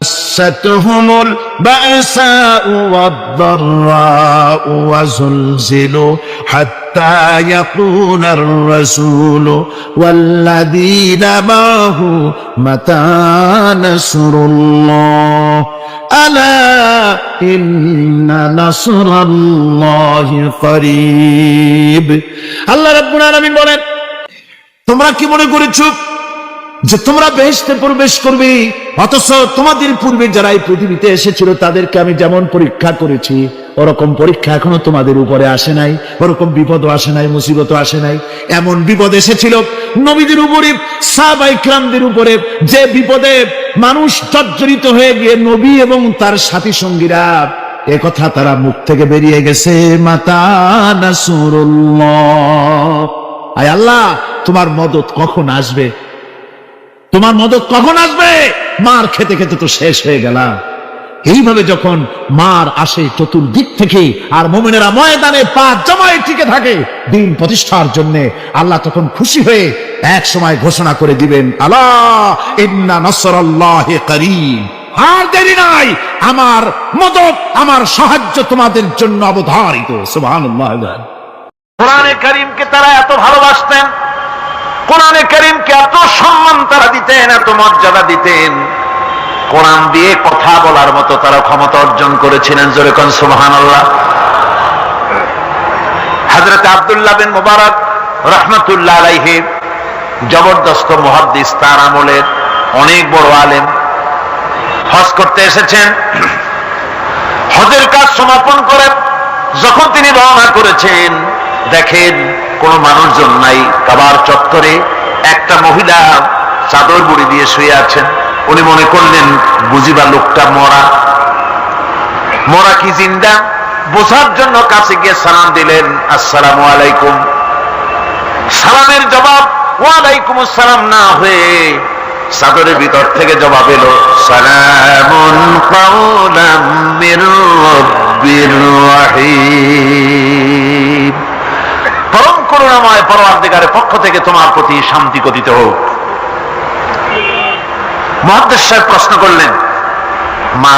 مستهم البأساء والضراء وزلزلوا حتى يقول الرسول والذين معه متى نصر الله ألا إن نصر الله قريب আল্লাহ রাব্বুল আলামিন বলেন, তোমরা কি মনে করেছো যে তোমরা বেহেশতে প্রবেশ করবে, অথচ তোমাদের পূর্বে যারা এই পৃথিবীতে এসেছিল তাদেরকে আমি যেমন পরীক্ষা করেছি ওরকম পরীক্ষা এখনো তোমাদের উপরে আসে নাই, ওরকম বিপদও আসে নাই, মুসিবতও আসে নাই। এমন বিপদ এসেছিল নবীদের উপরে, সাহাবায়ে কিরামদের উপরে, যে বিপদে মানুষ জর্জরিত হয়ে গিয়ে নবী এবং তার সাথী সঙ্গীরা একথা তারা মুখ থেকে বেরিয়ে গেছে, মাতা নাসরুল্লাহ, আয় আল্লাহ তোমার মদদ কখন আসবে, তোমার মদদ কখন আসবে, মার খেতে খেতে তো শেষ হয়ে গেলাম। এইভাবে যখন মার আসে চতুর্দিক থেকে আর মুমিনেরা ময়দানে পা জমায়ে টিকে থাকে দিন প্রতিষ্ঠার জন্য, আল্লাহ তখন খুশি হয়ে এক সময় ঘোষণা করে দিবেন, আলা ইন্না নাসরাল্লাহি করিব, আর দেরি নাই, আমার মদদ, আমার সাহায্য তোমাদের জন্য অবধারিত। সুবহানাল্লাহ। কোরআনে কারীমকে তারা এত ভালোবাসতেন, কোরআনে কারীমকে এত সম্মান তারা দিতেন, এত মর্যাদা দিতেন, কোরআন দিয়ে কথা বলার মতো তারা ক্ষমতা অর্জন করেছিলেন। জোরে কোন সুবহানাল্লাহ। হযরত আব্দুল্লাহ বিন মুবারক রাহমাতুল্লাহ আলাইহি জবরদস্ত মুহাদ্দিস, তার আমলের অনেক বড় আলেম, হজ করতে এসেছেন। হজের কাজ সমাপন করে যখন তিনি রওনা করেছেন, দেখেন কোনো মানুষজন নাই, কাবার চত্বরে একটা মহিলা চাদর মুড়ি দিয়ে শুয়ে আছেন। উনি মনে করলেন বুঝিবা লোকটা মরা, মরা কি জিন্দা, বোঝার জন্য কাছে গিয়ে সালাম দিলেন, আসসালামু আলাইকুম। সালামের জবাব ওয়ালাইকুম আসসালাম না হয়ে চাদরের ভিতর থেকে জবাব এলো, সালামুন কাওলাম মির রাব্বির রহিম, পরম করুণাময় পরওয়ারদিগারের পক্ষ থেকে তোমার প্রতি শান্তি কথিত হোক। মুহাদ্দিস সাহেব প্রশ্ন করলেন, মা,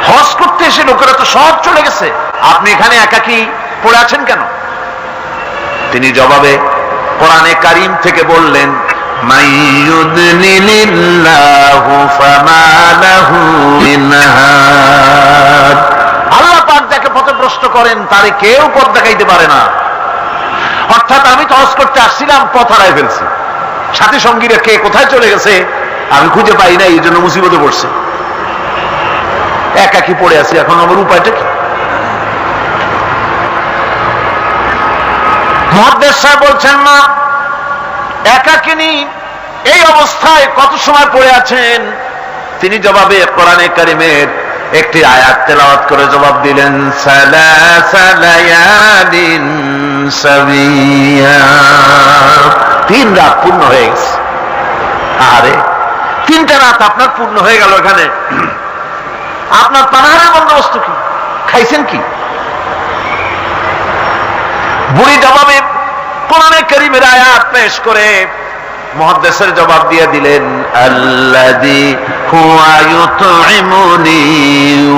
হজ করতে এসে লোকেরা তো সব চলে গেছে, আপনি এখানে একাকী পড়ে আছেন কেন? তিনি জবাবে কোরআনে কারীম থেকে বললেন, মাইয়ুদলিলিল্লাহু ফামা লাহু মিন হাদ, আল্লাহ পাক যাকে পথভ্রষ্ট করেন তারে কেউ পথ দেখাইতে পারে না। অর্থাৎ আমি তো হজ করতে আসছিলাম, পথ হারাই ফেলছি, সাথী সঙ্গীরা কে কোথায় চলে গেছে আমি খুঁজে পাই না, এই জন্য মুসিবতে পড়ছে, একাকী পড়ে আছি, এখন আমার উপায়টা কি? মুহাদ্দিস সাহেব বলছেন, মা, একাকিনী এই অবস্থায় কত সময় পড়ে আছেন? তিনি জবাবে কোরআনে কারীমের একটি আয়াত তেলাওয়াত করে জবাব দিলেন, সালাসা লায়ালিন সাবিয়া, 3 রাত পূর্ণ হয়ে গেছে। আরে 3টা রাত আপনার পূর্ণ হয়ে গেল, এখানে আপনার পানাহারের বন্দোবস্ত কি, খাইছেন কি? বুড়ি জবাবে কোরআনে কারীমের আয়াত পেশ করে মুহাদ্দিসের জবাব দিয়ে দিলেন, আল্লাযী হুয়া ইউতঈমুনি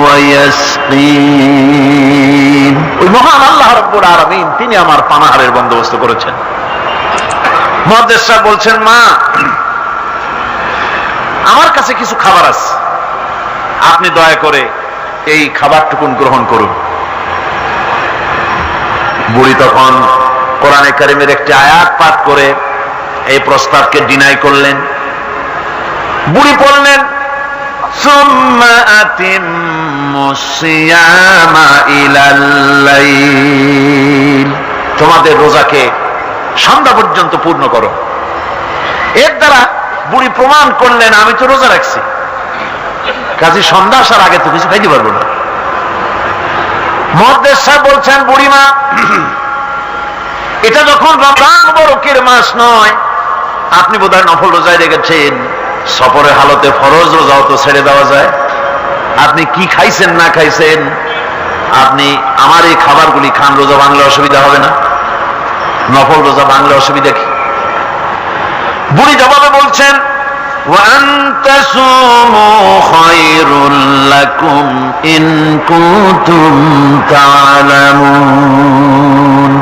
ওয়া ইয়াসকিন, ওই মহান আল্লাহ রাব্বুল আলামিন তিনি আমার পানাহারের বন্দোবস্ত করেছেন। মুহাদ্দিস সাহেব বলছেন, মা, আমার কাছে কিছু খাবার আছে, আপনি দয়া করে এই খাবারটুকুন গ্রহণ করুন। বুড়ি তখন কোরআনে কারীমের একটি আয়াত পাঠ করে এই প্রস্তাবকে ডিনাই করলেন। বুড়ি পড়লেন, সুম্মা আতিম্মুস সিয়ামা ইলাল লাইল, তোমাদের রোজাকে সন্ধ্যা পর্যন্ত পূর্ণ করো। এর দ্বারা বুড়ি প্রমাণ করলেন আমি তো রোজা রাখছি, কাজে সন্ধ্যা আসার আগে তো কিছু খাইতে পারবো না। মুহাদ্দিস সাহেব বলছেন, বুড়িমা, এটা যখন রমজান মুবারকের মাস নয়, আপনি বোধহয় নফল রোজায় রেখেছেন, সফরের হালতে ফরজ রোজাও তো ছেড়ে দেওয়া যায়। আপনি কি খাইছেন না খাইছেন, আপনি আমার এই খাবারগুলি খান, রোজা ভাঙলে অসুবিধা হবে না? নফল রোজা ভাঙলে অসুবিধা কি? বুড়ি জবাবে বলছেন, ওয়া আন তাসুমু لكم إن كنتم تعلمون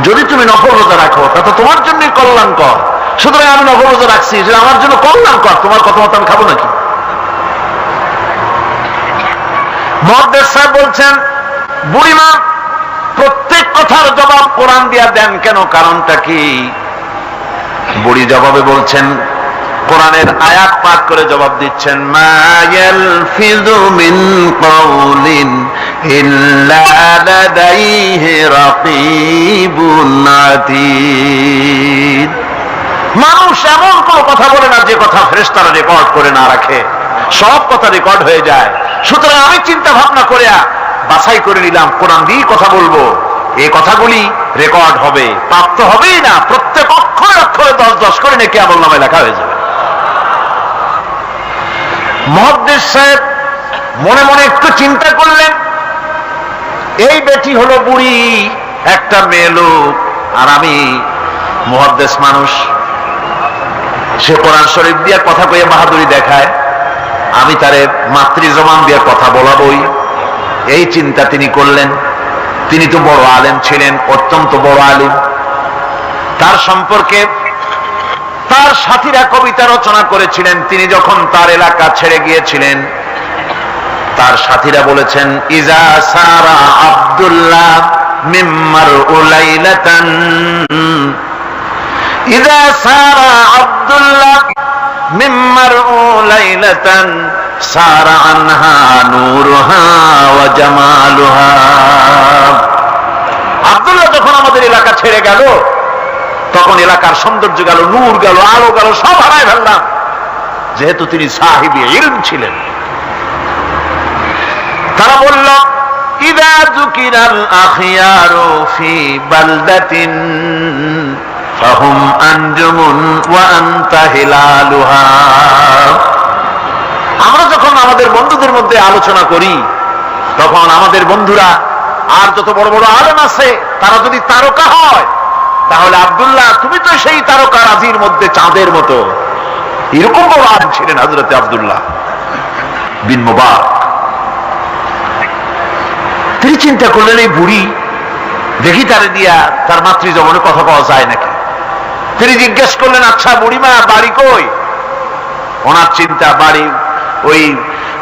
যদি তুমি নফল রোজা রাখো তা তো তোমার জন্যই কল্যাণকর, সুতরাং আমি নফল রোজা রাখছি, যে আমার জন্য কল্যাণকর, তোমার কথা মতো আমি খাবো নাকি? মুহাদ্দিস সাহেব বলছেন, বুড়িমা প্রত্যেক কথার জবাব কোরআন দিয়া দেন কেন, কারণটা কি? বুড়ি জবাবে বলছেন, কোরআনের আয়াত পাঠ করে জবাব দিচ্ছেন, মা ইয়ালফিযু মিন কাওলিন ইল্লা লাদাইহি রাকীবুন আতীদ। মানুষ এমন কোন কথা বলে না যে কথা ফেরেশতারা রেকর্ড করে না রাখে, সব কথা রেকর্ড হয়ে যায়। সুতরাং আমি চিন্তা ভাবনা করে বাছাই করে নিলাম, কোরআন দিয়ে কথা বলবো, এই কথাগুলি রেকর্ড হবে, প্রাপ্ত হবেই না, প্রত্যেক অক্ষরে অক্ষরে 10-10 করে নেকি আমলনামায় লেখা হয়ে যাবে। মুহাদ্দিস সাহেব মনে মনে একটু চিন্তা করলেন, এই বেটি হলো বুড়ি, একটা মেয়ে লোক, আর আমি মুহাদ্দিস মানুষ, সে কোরআন শরীফ দিয়ে কথা কয়ে বাহাদুরি দেখায়, আমি তারে মাতৃজবান দিয়ে কথা বলাবই, এই চিন্তা তিনি করলেন। তিনি তো বড় আলেম ছিলেন, অত্যন্ত বড় আলেম। তার সম্পর্কে তার সাথীরা কবিতা রচনা করেছিলেন। তিনি যখন তার এলাকা ছেড়ে গিয়েছিলেন, তার সাথীরা বলেছেন, ইজা সারা আব্দুল্লাহ মিম্মার উলাইলাতান, ইজা সারা আব্দুল্লাহ মিম্মার উলাইলাতান সারা আনহা নূরুহা ওয়া জামালুহা। আব্দুল্লাহ যখন আমাদের এলাকা ছেড়ে গেল, তখন এলাকার সৌন্দর্য গেল, নূর গেল, আলো গেল, সব হারায় ফেললাম, যেহেতু তিনি সাহিবি ইলম ছিলেন। তারা বলল, ইযা যুকিরাল আখিয়ারু ফি বালদাতিন ফাহুম আনজুমুন ওয়া আনতা হিলালুহা। আমরা যখন আমাদের বন্ধুদের মধ্যে আলোচনা করি, তখন আমাদের বন্ধুরা আর যত বড় বড় আলেম আছে, তারা যদি তারকা হয়, তাহলে আব্দুল্লাহ তুমি তো সেই তারকা রাজির মধ্যে চাঁদের মতো। এরকম বড় আলেম ছিলেন হযরত আব্দুল্লাহ বিন মুবারক। তিনি চিন্তা করলেন, এই বুড়ি দেখি তারে দিয়া তার মাতৃজবানে কথা পাওয়া যায় নাকি। তিনি জিজ্ঞেস করলেন, আচ্ছা বুড়িমা বাড়ি কই? ওনার চিন্তা, বাড়ি ওই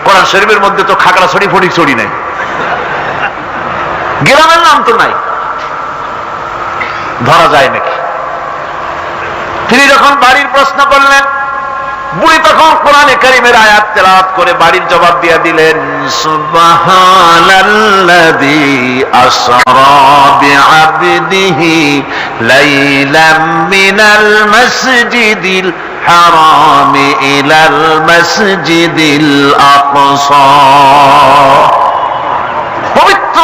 কোরআন শরীফের মধ্যে তো খাগড়াছড়ি ফটিকছড়ি নাই, গ্রামের নাম তো নাই, ধরা যায় নাকি। তিনি যখন বাড়ির প্রশ্ন করলেন, বুড়ি তখন কোরআনে কারীমের আয়াত তেলাওয়াত করে বাড়ির জবাব দিয়ে দিলেন, সুবহানাল্লাযী আসরা বিআবদিহি লাইলাম মিনাল মাসজিদিল হারাম ইলাল মাসজিদিল আকসা। পবিত্র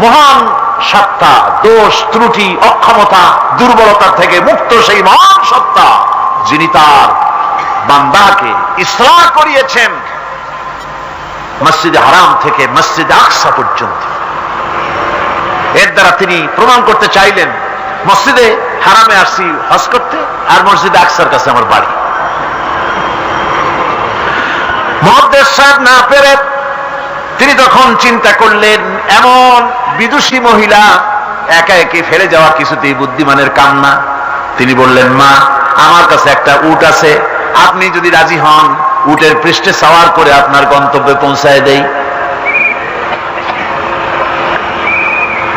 মহান সত্তা, দোষ ত্রুটি অক্ষমতা দুর্বলতা থেকে মুক্ত সেই মহান সত্তা, যিনি তার বান্দাকে ইসলাহ করিয়েছেন মসজিদে হারাম থেকে মসজিদে আকসা পর্যন্ত। এর দ্বারা তিনি প্রমাণ করতে চাইলেন, মসজিদে হারামে আসছি হজ করতে, আর মসজিদে আকসার কাছে আমার বাড়ি। মুহাদ্দিস সাহেব না পেরে তিনি তখন চিন্তা করলেন, এমন বিদুষী মহিলা একা একে ফেলে যাওয়া কিছুতেই বুদ্ধিমানের কাম না। তিনি বললেন, মা আমার কাছে একটা উট আছে, আপনি যদি রাজি হন উটের পৃষ্ঠে সওয়ার করে আপনার গন্তব্যে পৌঁছায় দেই।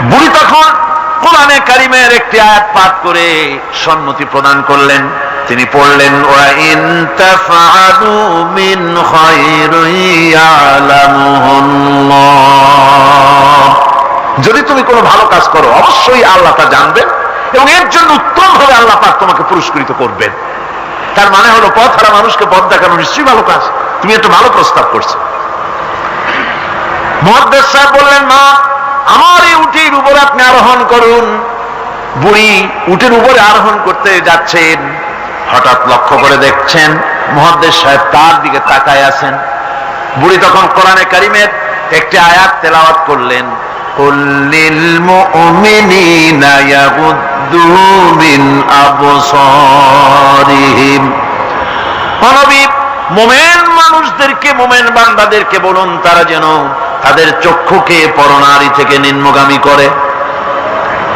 বুড়ি তখন কোরআনে কারীমের একটি আয়াত পাঠ করে সম্মতি প্রদান করলেন। তিনি পড়লেন, ওয়া ইন তাফআলু মিন খায়রিন ইয়ালামুহুল্লাহ। যদি তুমি কোনো ভালো কাজ করো, অবশ্যই আল্লাহ তা জানবেন এবং এর জন্য উত্তম ভাবে আল্লাহ পাক তোমাকে পুরস্কৃত করবেন। তার মানে হলো, পথ হারা মানুষকে পথ দেখানো নিশ্চয়ই ভালো কাজ, তুমি একটা ভালো প্রস্তাব করছো। মুহাদ্দিস সাহেব বললেন, মা আমার এই উটের উপরে আপনি আরোহণ করুন। বুড়ি উটের উপরে আরোহণ করতে যাচ্ছেন, হঠাৎ লক্ষ্য করে দেখছেন মুহাদ্দিস সাহেব তার দিকে তাকায় আছেন। বুড়ি তখন কোরআনে কারীমের একটি আয়াত তেলাওয়াত করলেন, কুল লিল মুমিনিনা ইয়াগুদ্দু মিন আবসারিহিম। নবী মুমিন মানুষদেরকে, মুমিন বান্দাদেরকে বলুন তারা যেন তাদের চক্ষুকে পরনারী থেকে নিম্নগামী করে।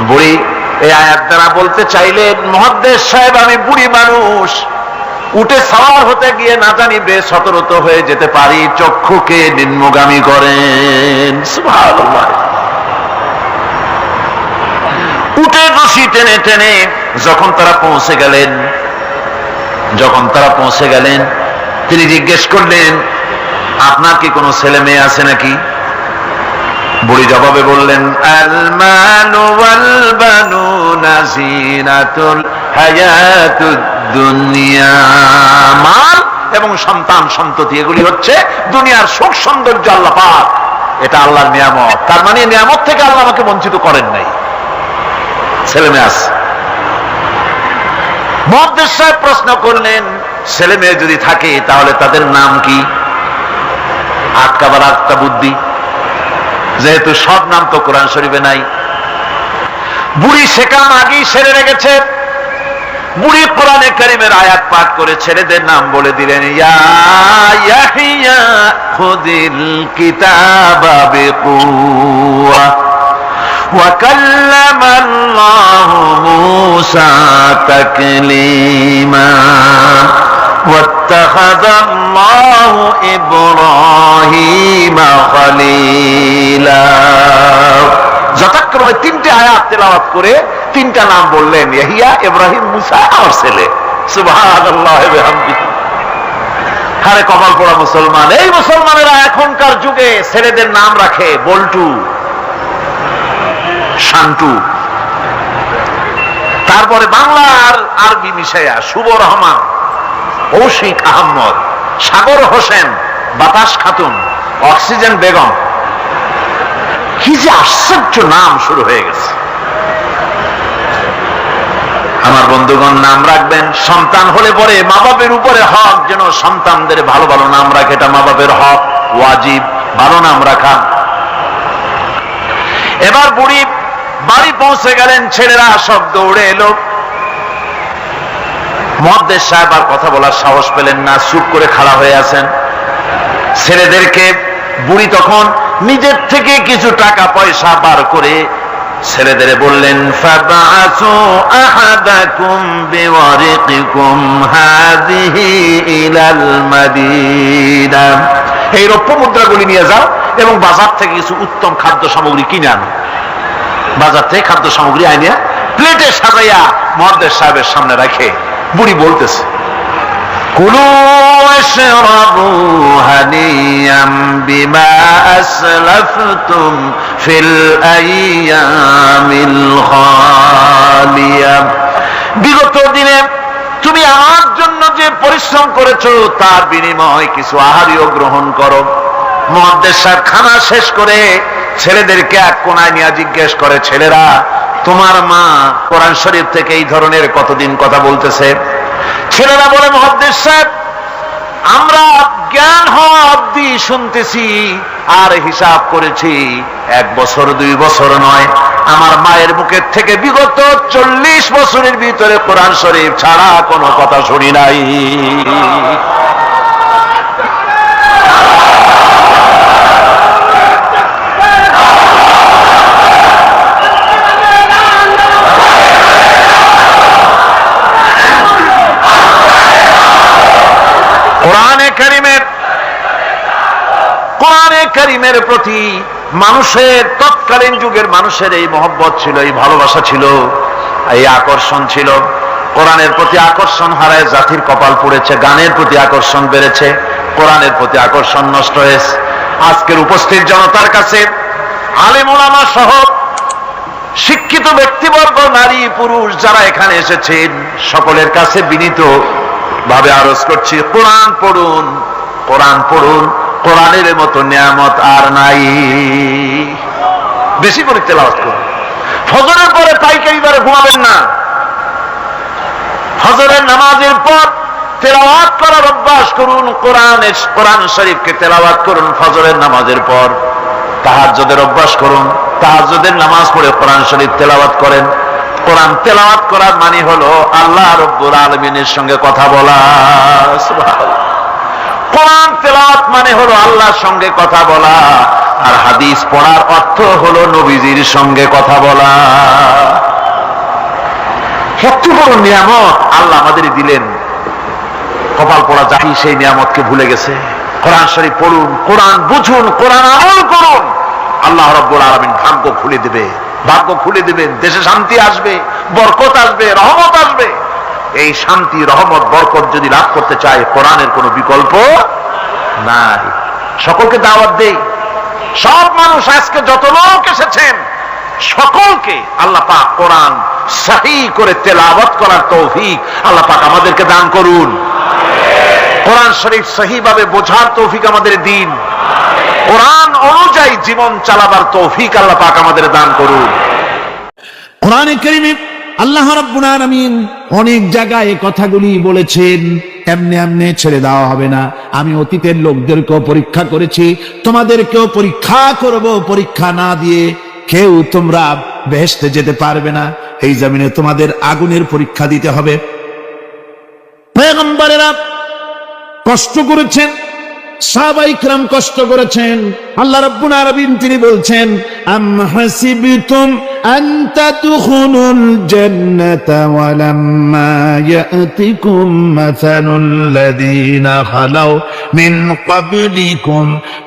বুড়ি এই আয়াত দ্বারা বলতে চাইলেন, মুহাদ্দিস সাহেব আমি বুড়ি মানুষ, উঠে সাওয়ার হতে গিয়ে না জানি বেসতর্ক হয়ে যেতে পারি, চক্ষুকে নিম্নগামী করেন। সুবহানাল্লাহ। উঠে রশি টেনে টেনে যখন তারা পৌঁছে গেলেন তিনি জিজ্ঞেস করলেন, আপনার কি কোনো ছেলে মেয়ে আছে নাকি? বুড়ি জবাবে বললেন, আল মালু ওয়াল বানুনা জিনাতুল হায়াতুদ দুনিয়া। মাল এবং সন্তান সন্ততি এগুলি হচ্ছে দুনিয়ার সুখ সৌন্দর্য, আল্লাহ পাক এটা আল্লাহর নিয়ামত। তার মানে নিয়ামত থেকে আল্লাহ আমাকে বঞ্চিত করেন নাই, ছেলে মেয়ে আছে। মুহাদ্দিস সাহেব প্রশ্ন করলেন, ছেলে মেয়ে যদি থাকে তাহলে তাদের নাম কি? আটকাবার একটা বুদ্ধি, যেহেতু সব নাম তো কোরআন শরীফে নাই। বুড়ি সে কাম আগেই সেরে রেখেছে। বুড়ি কোরআনে কারীমের আয়াত পাঠ করে ছেলেদের নাম বলে দিলেন, ইয়া ইয়াহিয়া খুযিল কিতাবা বিকুওয়া ওয়া কাল্লামাল্লাহু মূসা তাকলীমা ওয়াত্তাখাযাল্লাহু ইব্রাহিমা খলীলা। যথাক্রমে তিনটে আয়াত তেলাওয়াত করে তিনটা নাম বললেন, ইয়াহিয়া, ইব্রাহিম, মুসা, আমার ছেলে। সুবহানাল্লাহ ওয়া বিহামদিহি। আরে কপাল পোড়া মুসলমান! এই মুসলমানেরা এখনকার যুগে ছেলেদের নাম রাখে বল্টু, শান্টু, তারপরে বাংলা আর আরবি মিশাইয়া শুভ রহমান, কৌশিক আহমদ, সাগর হোসেন, বাতাস খাতুন, অক্সিজেন বেগম। কি যে আশ্চর্য নাম শুরু হয়ে গেছে। আমার বন্ধুগণ, নাম রাখবেন, সন্তান হলে পরে মা বাপের উপরে হক যেন সন্তানদের ভালো ভালো নাম রাখে, এটা মা বাপের হক, ওয়াজিব ভালো নাম রাখা। এবার বুড়ি বাড়ি পৌঁছে গেলেন, ছেলেরা সব দৌড়ে এলো। মুহাদ্দিস সাহেব আর কথা বলার সাহস পেলেন না, চুপ করে খাড়া হয়ে আছেন। ছেলেদেরকে বুড়ি তখন নিজের থেকে কিছু টাকা পয়সা বার করে ছেলেদের বললেন, ফাবাসু আহাদাকুম বিওয়ারিকিকুম হাযিহি ইলাল মাদিনা। এই রৌপ্য মুদ্রাগুলি নিয়ে যাও এবং বাজার থেকে কিছু উত্তম খাদ্য সামগ্রী কিনে আনো। বাজার থেকে খাদ্য সামগ্রী আনিয়া প্লেটে সাজাইয়া মুহাদ্দিস সাহেবের সামনে রাখে বুড়ি বলতেছে, কুলু ওয়াশরাবু হানিয়াম বিমা আসলাফতুম ফিল আইয়ামিল খালিয়া। বিগত দিনে তুমি আমার জন্য যে পরিশ্রম করেছো তার বিনিময়ে কিছু আহারও গ্রহণ করো। মুহাদ্দিস সাহেব খানা শেষ করে ছেলেদেরকে এক কোনায় নিয়ে জিজ্ঞেস করে, ছেলেরা তোমার মা কোরআন শরীফ থেকে এই ধরনের কতদিন কথা বলতেছে? ছেলেরা বলে, মুহাদ্দিস সাহেব আমরা জ্ঞান হওয়া অবধি শুনতেছি আর হিসাব করেছি 1 বছর 2 বছর নয়, আমার মায়ের মুখের থেকে বিগত 40 বছরের ভিতরে কোরআন শরীফ ছাড়া কোনো কথা শুনি নাই। কোরআনে কারীমের প্রতি মানুষের, তৎকালীন যুগের মানুষের এই মহব্বত ছিল, এই ভালোবাসা ছিল, এই আকর্ষণ ছিল। কোরআনের প্রতি আকর্ষণ হারায় জাতির কপাল পুড়েছে, গানের প্রতি আকর্ষণ বেড়েছে, কোরআনের প্রতি আকর্ষণ নষ্ট হয়েছে। আজকের উপস্থিত জনতার কাছে আলেম ওলামা সহ শিক্ষিত ব্যক্তিবর্গ, নারী পুরুষ যারা এখানে এসেছেন সকলের কাছে বিনীত ভাবে আরজ করছি, কোরআন পড়ুন, কোরআন পড়ুন। কোরআনের মতো নিয়ামত আর নাই। বেশি করে তেলাওয়াত করুন। ফজরের পরে পাইকারি দরে ঘুমাবেন না। ফজরের নামাজের পর তেলাওয়াত করার অভ্যাস করুন। কোরআন শরীফকে তেলাওয়াত করুন ফজরের নামাজের পর। তাহাজ্জুদের অভ্যাস করুন, তাহাজ্জুদের নামাজ পড়ে কোরআন শরীফ তেলাওয়াত করেন। কোরআন তেলাওয়াত করার মানে হলো আল্লাহ রাব্বুল আলামিনের সঙ্গে কথা বলা। সুবহানাল্লাহ। কোরআন তেলাওয়াত মানে হলো আল্লাহর সঙ্গে কথা বলা, আর হাদিস পড়ার অর্থ হলো নবীজির সঙ্গে কথা বলা। এত বড় নিয়ামত আল্লাহ আমাদের দিলেন, কপাল পড়া জাতি সেই নিয়ামতকে ভুলে গেছে। কোরআন শরীফ পড়ুন, কোরআন বুঝুন, কোরআন আমল করুন, আল্লাহ রাব্বুল আলামিন ভাগ্য খুলে দেবে, ভাগ্য খুলে দেবেন। দেশে শান্তি আসবে, বরকত আসবে, রহমত আসবে। এই শান্তি, রহমত, বরকত যদি লাভ করতে চায়, কোরআনের কোনো বিকল্প নাই। সকলকে দাওয়াত দেই, সব মানুষ আজকে যত লোক এসেছেন সকলকে আল্লাহ পাক কোরআন সহিহ করে তেলাওয়াত করার তৌফিক আল্লাহ পাক আমাদেরকে দান করুন। কোরআন শরীফ সহিভাবে বোঝার তৌফিক আমাদের দিন, কোরআন অনুযায়ী জীবন চালাবার তৌফিক আল্লাহ পাক আমাদের দান করুন। কোরআনে কারীমে আল্লাহ রাব্বুল আলামিন অনেক জায়গায় এই কথাগুলি বলেছেন। এমনি এমনি ছেড়ে দেওয়া হবে না। আমি অতীতের লোকদেরকেও পরীক্ষা করেছি, তোমাদেরকেও পরীক্ষা করব। পরীক্ষা না দিয়ে কেউ তোমরা বেহেশতে যেতে পারবে না। এই জমিনে তোমাদের আগুনের পরীক্ষা দিতে হবে। পয়গম্বরেরা কষ্ট করেছেন, সাহাবায়ে কিরাম কষ্ট করেছেন। আল্লাহ রাব্বুল আলামিন তিনি বলছেন, আম হাসিবতুম আন তাদখুলুল জান্নাতা ওয়া লাম্মা ইয়াতিকুম মাসালুল লাযীনা খালাউ মিন ক্বাবলিকুম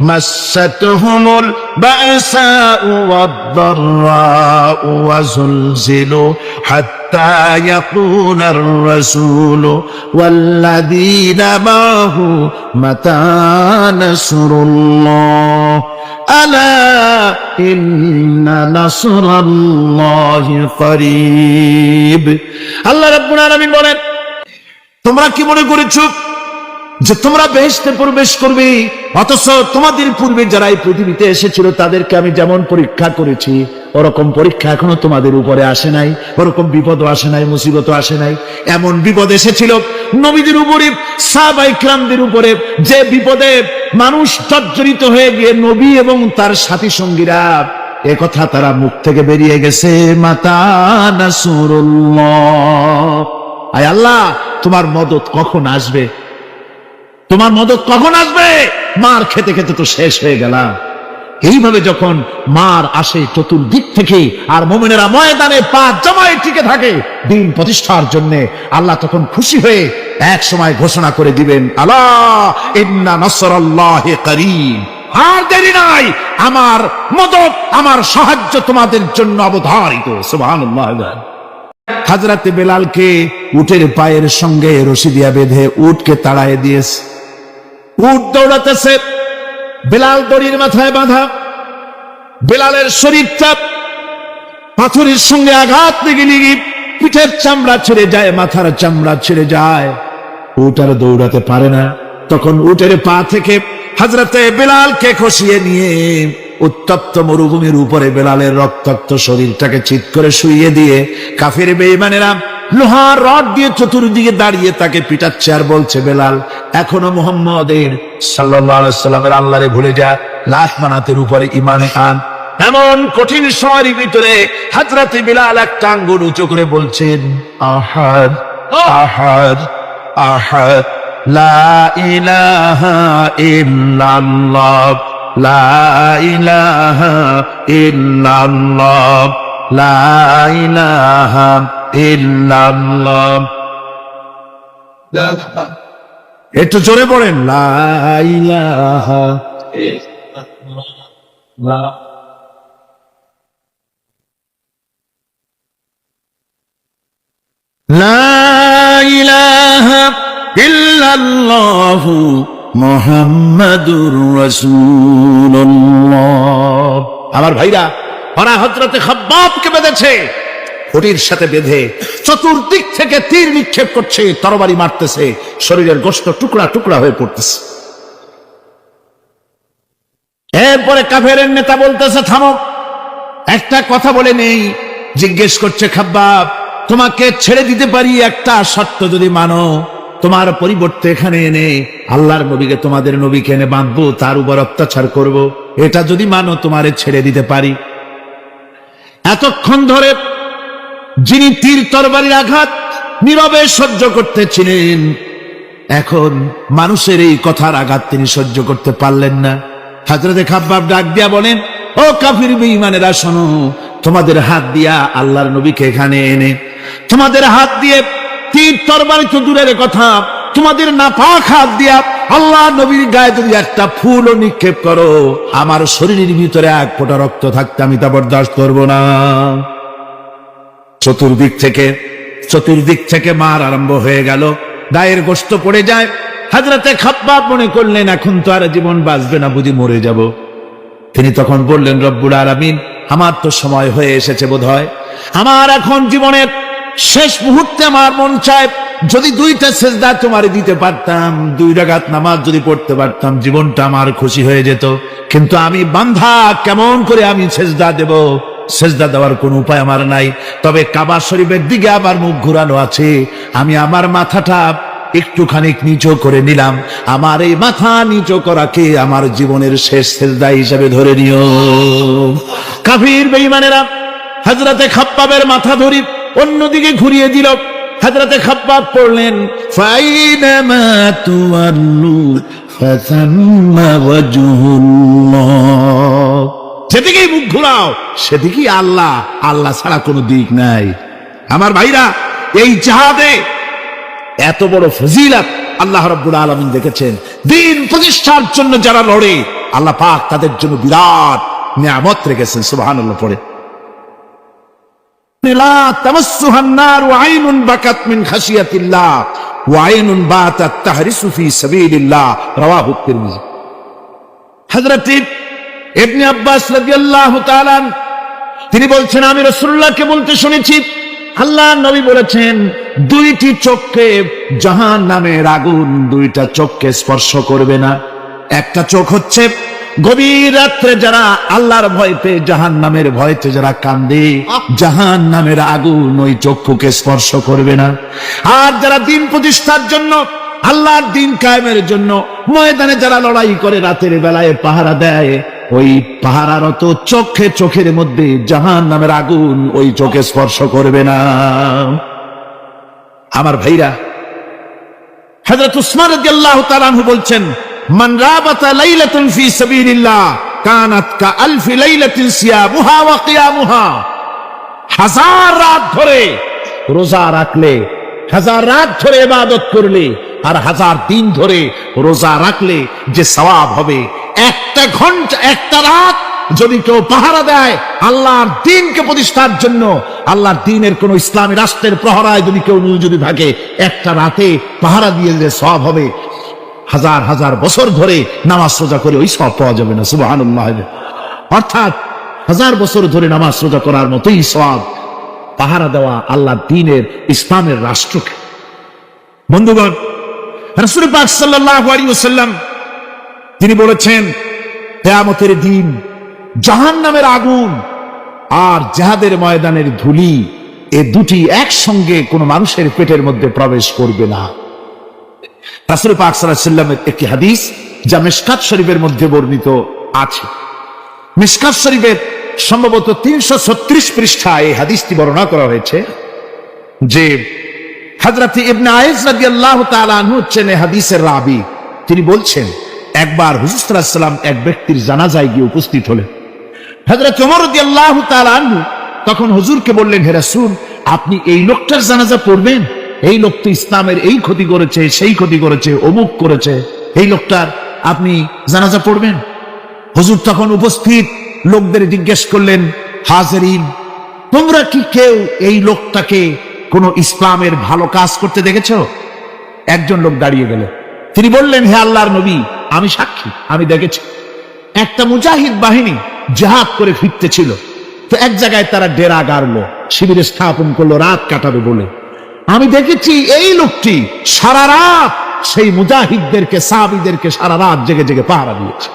মাসসাতহুমুল বা'সাউ ওয়াদ-দাররাউ ওয়া যুলজিলু হাত্তা ইয়াকুনার রাসূলু ওয়াল্লাযীনা মা'হু মাতা নাসরুল্লাহ আলা ইন্না নাসরাল্লাহি করিব। আল্লাহ রাব্বুল আলামিন বলেন, তোমরা কি মনে করেছো যে তোমরা বেহেশতে প্রবেশ করবে, অথচ তোমাদের পূর্বে যারা এই পৃথিবীতে এসেছিল তাদেরকে আমি যেমন পরীক্ষা করেছি ওরকম পরীক্ষা এখনো তোমাদের উপরে আসে নাই, ওরকম বিপদও আসে নাই, মুসিবতও আসে নাই। এমন বিপদ এসেছিল নবীদের উপরে, সাহাবায়ে কিরামদের উপরে, যে বিপদে মানুষ জর্জরিত হয়ে গিয়ে নবী এবং তার সাথী সঙ্গীরা এ কথা তারা মুখ থেকে বেরিয়ে গেছে, মাতা নাসরুল্লাহ, আয় আল্লাহ তোমার মদত কখন আসবে, তোমার মদত কখন আসবে? মার খেতে খেতে তো শেষ হয়ে গেলাম। এইভাবে যখন মার আসে চতুর্দিক থেকে আর মুমিনেরা ময়দানে পা জমায়ে টিকে থাকে দিন প্রতিষ্ঠার জন্য, আল্লাহ তখন খুশি হয়ে এক সময় ঘোষণা করে দিবেন, আলা ইন্না নাসরাল্লাহি করিব, আর দেরি নাই, আমার মদত, আমার সাহায্য তোমাদের জন্য অবধারিত। সুবহানাল্লাহ। হযরত বেলালকে উটের পায়ের সঙ্গে রশি দিয়া বেঁধে উটকে তাড়ায় দিয়েছে। উট দৌড়াতেছে, বেলাল দড়ির মাথায় বাঁধা। বেলালের শরীরটা পাথরের সঙ্গে আঘাত লেগে লেগে পিঠের চামড়া ছেড়ে যায়, মাথার চামড়া ছেড়ে যায়। উট আর দৌড়াতে পারে না। তখন উটের পা থেকে হযরতে বেলালকে খসিয়ে নিয়ে উত্তপ্ত মরুভূমির উপরে বেলালের রক্তাক্ত শরীরটাকে চিৎ করে শুইয়ে দিয়ে কাফের বেঈমানেরা লোহার রড দিয়ে চতুর্দিকে দাঁড়িয়ে তাকে পিটাচ্ছে আর বলছে, বেলাল এখনো মুহাম্মদের সাল্লাল্লাহু আলাইহি সাল্লামের আল্লাহরে ভুলে যা, লাশ মানাতের উপরে ঈমানে আন। এমন কঠিন সময়ের ভিতরে হযরতে বেলাল একটা আঙ্গুল উঁচু করে বলছেন, আহাদ আহাদ আহাদ, লা ইলাহা ইল্লাল্লাহ, লা ইলাহা ইল্লাল্লাহ, লা ইলাহা ইল্লাল্লাহ। একটু জোরে পড়েন, লা ইলাহা ইল্লাল্লাহ। লা ইলাহা ইল্লাল্লাহু মুহাম্মাদুর রাসূলুল্লাহ। আমার ভাইরা, ওরা হযরতে খাব্বাবকে বেঁধেছে, খুঁটির সাথে বেঁধে চতুর্দিক থেকে তীর নিক্ষেপ করছে, তরবারি মারতেছে, শরীরের গোশত টুকরা টুকরা হয়ে পড়তেছে। এরপরে কাফেরের নেতা বলতেছে, থামো, একটা কথা বলে নেই। জিজ্ঞেস করছে, খাব্বাব তোমাকে ছেড়ে দিতে পারি একটা শর্ত যদি মানো, তোমার পরিবর্তে এখানে এনে আল্লাহর নবীকে, তোমাদের নবীকে এনে বাঁধবো, তার উপর অত্যাচার করব, এটা যদি মানো তোমারে ছেড়ে দিতে পারি। এতক্ষণ ধরে যিনি তীর তরবারির আঘাত নীরবে সহ্য করতেছিলেন, এখন মানুষের এই কথার আঘাত তিনি সহ্য করতে পারলেন না। হযরতে খাব্বাব ডাক দিয়া বলেন, ও কাফির বেঈমানেরা শোনো, তোমাদের হাত দিয়া আল্লাহর নবীকে এখানে এনে তোমাদের হাত দিয়ে তীর তরবারি তো দূরের কথা, তোমাদের নাপাক হাত দিয়া আল্লাহ নবীর গায়ে যদি একটা ফুলও নিক্ষেপ করো, আমার শরীরের ভিতরে এক ফোঁটা রক্ত থাকতে আমি তা বরদাস্ত করব না। চতুর্দিক থেকে মার আরম্ভ হয়ে গেল, গায়ের গোশত পড়ে যায়। হযরতে খাব্বাব মনে করলেন এখন তো আর জীবন বাঁচবে না, বুঝি মরে যাব। তিনি তখন বললেন, রব্বুল আলামিন, আমার তো সময় হয়ে এসেছে বোধহয়, আমার এখন জীবনের শেষ মুহূর্তে আমার মন চায় যদি 2টা সেজদা তোমারে দিতে পারতাম, 2 রাকাত নামাজ যদি পড়তে পারতাম, জীবনটা আমার খুশি হয়ে যেত। কিন্তু আমি বান্ধা, কেমন করে আমি সেজদা দেব? সেজদা দেওয়ার কোনো উপায় আমার নাই। তবে কাবা শরীফের দিকে আমার মুখ ঘুরানো আছে, আমি আমার মাথাটা একটুখানি নিচু করে নিলাম। আমার এই মাথা নিচু করাকে আমার জীবনের শেষ সেজদা হিসেবে ধরে নিও। কাফির বেঈমানেরা হযরতে খাব্বাবের মাথা ধরি অন্যদিকে ঘুরিয়ে দিল। হযরতে খাব্বাব পড়লেন, ফাইনামা তুওয়াল্লু ফাসাম্মা ওয়াজহুল্লাহ, যেদিকেই মুখ ঘুরাও সেদিকেই আল্লাহ, আল্লাহ ছাড়া কোনো দিক নাই। আমার ভাইরা, এই জিহাদে এত বড় ফজিলত আল্লাহ রাব্বুল আলামিন দেখেছেন। দ্বীন প্রতিষ্ঠার জন্য যারা লড়ে, আল্লাহ পাক তাদের জন্য বিরাট নিয়ামত রেখেছেন। সুবহানাল্লাহ পড়ে, লা তামাসসুহান নার ওয়া আইনুন বাকাত মিন খাশিয়াতিল্লাহ ওয়া আইনুন বাতাত তাহরিসু ফি সাবিলিল্লাহ, রাওয়াহু তিরমিজি। হযরত ইবনে আব্বাস রাদিয়াল্লাহু তাআলা তিনি বলছেন, আমি রাসূলুল্লাহকে বলতে শুনেছি, আল্লাহর নবী বলেছেন, 2টি চোখকে জাহান্নামের আগুন 2টা চোখকে স্পর্শ করবে না। একটা চোখ হচ্ছে গভীর রাত্রে যারা আল্লাহর ভয় পেয়ে জাহান্নামের ভয়তে যারা কান্দে, জাহান্নামের আগুন ওই চক্ষুকে স্পর্শ করবে না। আর যারা দ্বীন প্রতিষ্ঠার জন্য, আল্লাহর দ্বীন কায়েমের জন্য ময়দানে যারা লড়াই করে, রাতের বেলায় পাহারা দেয়, ওই পাহারারত চোখের মধ্যে জাহান্নামের আগুন ওই চোখে স্পর্শ করবে না। আমার ভাইরা, হযরত উসমান রাদিয়াল্লাহু তাআলা আনহু বলছেন, মান রাবাতা লাইলাতুন ফি সাবিলিল্লাহ কানাত কা আলফি লাইলাতিন সিয়ামুহা ওয়া কিয়ামুহা। 1000 রাত ধরে রোজা রাখলে, 1000 রাত ধরে ইবাদত করলে, আর 1000 দিন ধরে রোজা রাখলে যে সওয়াব হবে, একটা ঘন্টা, একটা রাত যদি কেউ পাহারা দেয় আল্লাহর দ্বীনকে প্রতিষ্ঠার জন্য, আল্লাহর দ্বীনের কোন ইসলামী রাষ্ট্রের প্রহরায় যদি কেউ যদি থাকে, একটা রাতে পাহারা দিয়ে যে সওয়াব হবে, 1000 বছর ধরে নামাজ রোজা করে ওই সওয়াব পাওয়া যাবে না। সুবহানাল্লাহ। অর্থাৎ 1000 বছর ধরে নামাজ রোজা করার মতোই সওয়াব পাহারা দেওয়া আল্লাহর দ্বীনের, ইসলামের রাষ্ট্রকে। বন্ধুগণ, রাসূল পাক সাল্লাল্লাহু আলাইহি ওয়াসাল্লাম তিনি বলেছেন, কিয়ামতের দিন জাহান্নামের আগুন আর জিহাদের ময়দানের ধুলি, এই দুটি একসঙ্গে কোন মানুষের পেটের মধ্যে প্রবেশ করবে না। রাসূল পাক সাল্লাল্লাহু আলাইহি ওয়াসাল্লামের একটি হাদিস যা মিশকাত শরীফের মধ্যে বর্ণিত আছে। মিশকাত শরীফের সম্ভবত 336 পৃষ্ঠায় এই হাদিসটি বর্ণনা করা হয়েছে যে হযরত ইবনে আয়েশ রাদিয়াল্লাহু তাআলা আনহু হচ্ছেন এই হাদিসের রাবী। তিনি বলছেন, একবার হুজুর সাল্লাল্লাহু আলাইহি ওয়াসাল্লাম এক ব্যক্তির জানাজায় গিয়ে উপস্থিত হলেন। হযরত ওমর রাদিয়াল্লাহু তাআলা আনহু তখন হুজুরকে বললেন, হে রাসূল, আপনি এই লোকটার জানাজা পড়বেন? এই লোক তো ইসলামের এই ক্ষতি করেছে, সেই ক্ষতি করেছে, অমুক করেছে, এই লোকটার আপনি জানাজা পড়বেন? হুজুর তখন উপস্থিত লোকদের জিজ্ঞেস করলেন, হাজিরিন, তোমরা কি কেউ এই লোকটাকে কোন ইসলামের ভালো কাজ করতে দেখেছো? একজন লোক দাঁড়িয়ে গেল, তিনি বললেন, হে আল্লাহর নবী, আমি সাক্ষী, আমি দেখেছি। একটা মুজাহিদ বাহিনী জিহাদ করে ফিরতে ছিল, তো এক জায়গায় তারা ডেরা গাড়লো, শিবিরে স্থাপন করলো রাত কাটাবে বলে। আমি দেখেছি এই লোকটি সারা রাত সেই মুজাহিদদেরকে, সাহাবীদেরকে সারা রাত জেগে জেগে পাহারা দিয়েছে।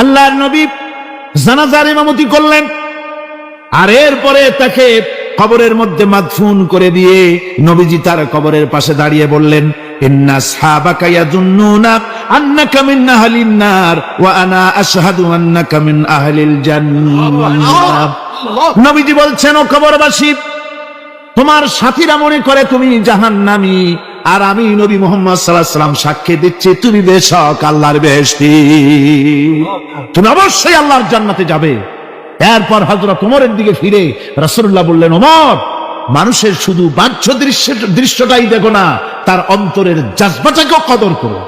আল্লাহর নবী জানাজার ইমামতি করলেন, আর এরপরে তাকে কবরের মধ্যে মাদফুন করে দিয়ে নবীজি তার কবরের পাশে দাঁড়িয়ে বললেন, ইন্না আসহাবাকা ইয়াযুন্নুনা আন্নাকা মিন আহলিন নার ওয়া আনা আশহাদু আন্নাকা মিন আহলিল জান্নাহ। নবীজি বলছেন, ও কবরবাসী, তোমার সাথীরা মনে করে তুমি জাহান্নামী, আর আমি নবী মুহাম্মদ সাল্লাল্লাহু আলাইহি সাল্লাম সাক্ষী দিচ্ছি তুমি বেশক আল্লাহর বেহেশতি, তুমি অবশ্যই আল্লাহর জান্নাতে যাবে। এরপর হযরত ওমরের দিকে ফিরে রাসূলুল্লাহ বললেন, ওমর, মানুষের শুধু বাহ্য দৃশ্যটাই দেখো না, তার অন্তরের জজবাটাকেও কদর করো।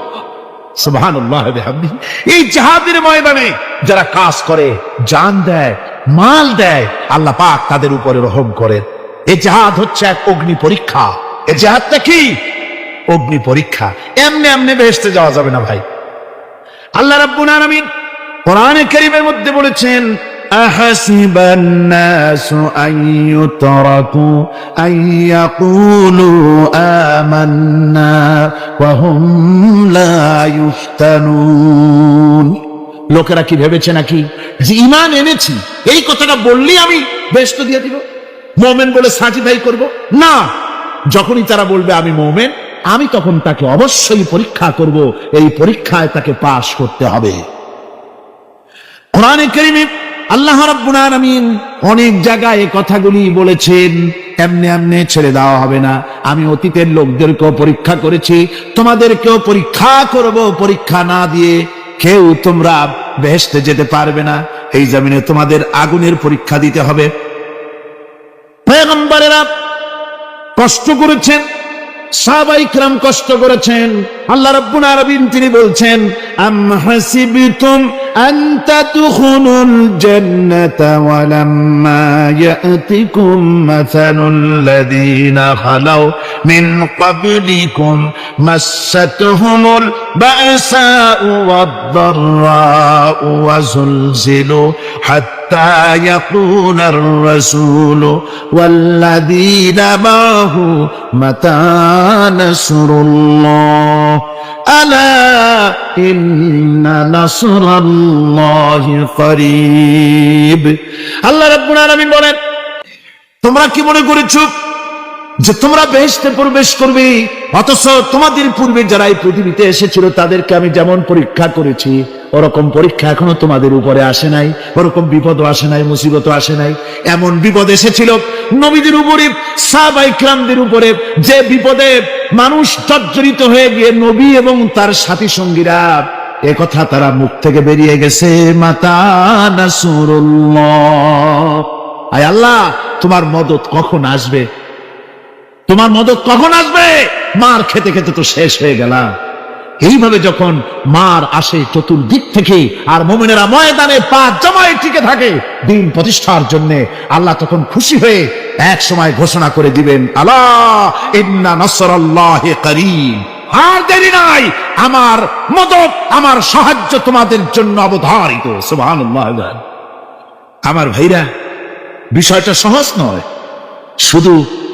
সুবহানাল্লাহ বিহামদিহি। এই জিহাদের ময়দানে যারা কাজ করে, জান দেয়, মাল দেয়, আল্লাহ পাক তাদের উপরে রহম করেন। এই জিহাদ হচ্ছে এক অগ্নি পরীক্ষা। এই জিহাদটা কি? অগ্নি পরীক্ষা। এমনি এমনি বেহেশতে যাওয়া যাবে না ভাই। আল্লাহ রাব্বুল আলামিন কোরআনে কারীমের মধ্যে বলেছেন, আহাসিবান নাসু আন ইউতরাকু আন ইয়াকুলু আমান্না ওয়া হুম লা ইফতানুন। লোকেরা কি ভেবেছে নাকি যে ঈমান এনেছি এই কথাটা বললেই আমি বেহেশত দিয়ে দিব, মুমিন বলে সার্টিফাই করব? না, যখনই তারা বলবে আমি মুমিন, আমি তখন তাকে অবশ্যই পরীক্ষা করব। এই পরীক্ষায় তাকে পাশ করতে হবে। কোরআনে কারীমে আল্লাহ রাব্বুল আলামিন অনেক জায়গায় এই কথাগুলি বলেছেন। এমনি এমনি ছেড়ে দেওয়া হবে না। আমি অতীতের লোকদেরকেও পরীক্ষা করেছি, তোমাদেরকেও পরীক্ষা করব। পরীক্ষা না দিয়ে কেউ তোমরা বেহেশতে যেতে পারবে না। এই জমিনে তোমাদের আগুনের পরীক্ষা দিতে হবে। পয়গম্বরেরা কষ্ট করেছেন, সাহাবায়ে কিরাম কষ্ট করেছেন। আল্লাহ রাব্বুল আলামিন তিনি বলছেন, আম হাসিবতুম আন তাদখুলুল জান্নাতা ওয়া লাম্মা ইয়াতিকুম মাসালুল লাযীনা খালাউ মিন ক্বাবলিকুম মাসাতহুমুল বা'সাউ ওয়াদ-দাররাউ ওয়া যুলজিলু হাত্তা ইয়াকুনার রাসূলু ওয়াল্লাযীনা মা'হু মাতা নাসরুল্লাহ আলা ইন্না নাসরাল্লাহি করিব। আল্লাহ রাব্বুল আলামিন বলেন, তোমরা কি মনে করেছো যে তোমরা বেহেশতে প্রবেশ করবে, অথচ তোমাদের পূর্বে যারা এই পৃথিবীতে এসেছিল তাদেরকে আমি যেমন পরীক্ষা করেছি ওরকম পরীক্ষা এখনো তোমাদের উপরে আসে নাই, ওরকম বিপদও আসে নাই, মুসিবতও আসে নাই। এমন বিপদ এসেছিল নবীদের উপরে, সাহাবায়ে কিরামদের উপরে, যে বিপদে মানুষ জর্জরিত হয়ে গিয়ে নবী এবং তার সাথী সঙ্গীরা একথা তারা মুখ থেকে বেরিয়ে গেছে, মাতা নাসরুল্লাহ, আয় আল্লাহ তোমার মদদ কখন আসবে, তোমার মদদ কখন আসবে? মার খেতে খেতে তো শেষ হয়ে গেলাম। এইভাবে যখন মার আসে চতুর্দিক থেকে আর মুমিনেরা ময়দানে পা জমায়ে টিকে থাকে দিন প্রতিষ্ঠার জন্য, আল্লাহ তখন খুশি হয়ে এক সময় ঘোষণা করে দিবেন, আলা ইন্না নাসরাল্লাহি করিব, আর দেরি নাই, আমার মদদ, আমার সাহায্য তোমাদের জন্য অবধারিত। সুবহানাল্লাহ। আমার ভাইরা, বিষয়টা সহজ নয়। শুধু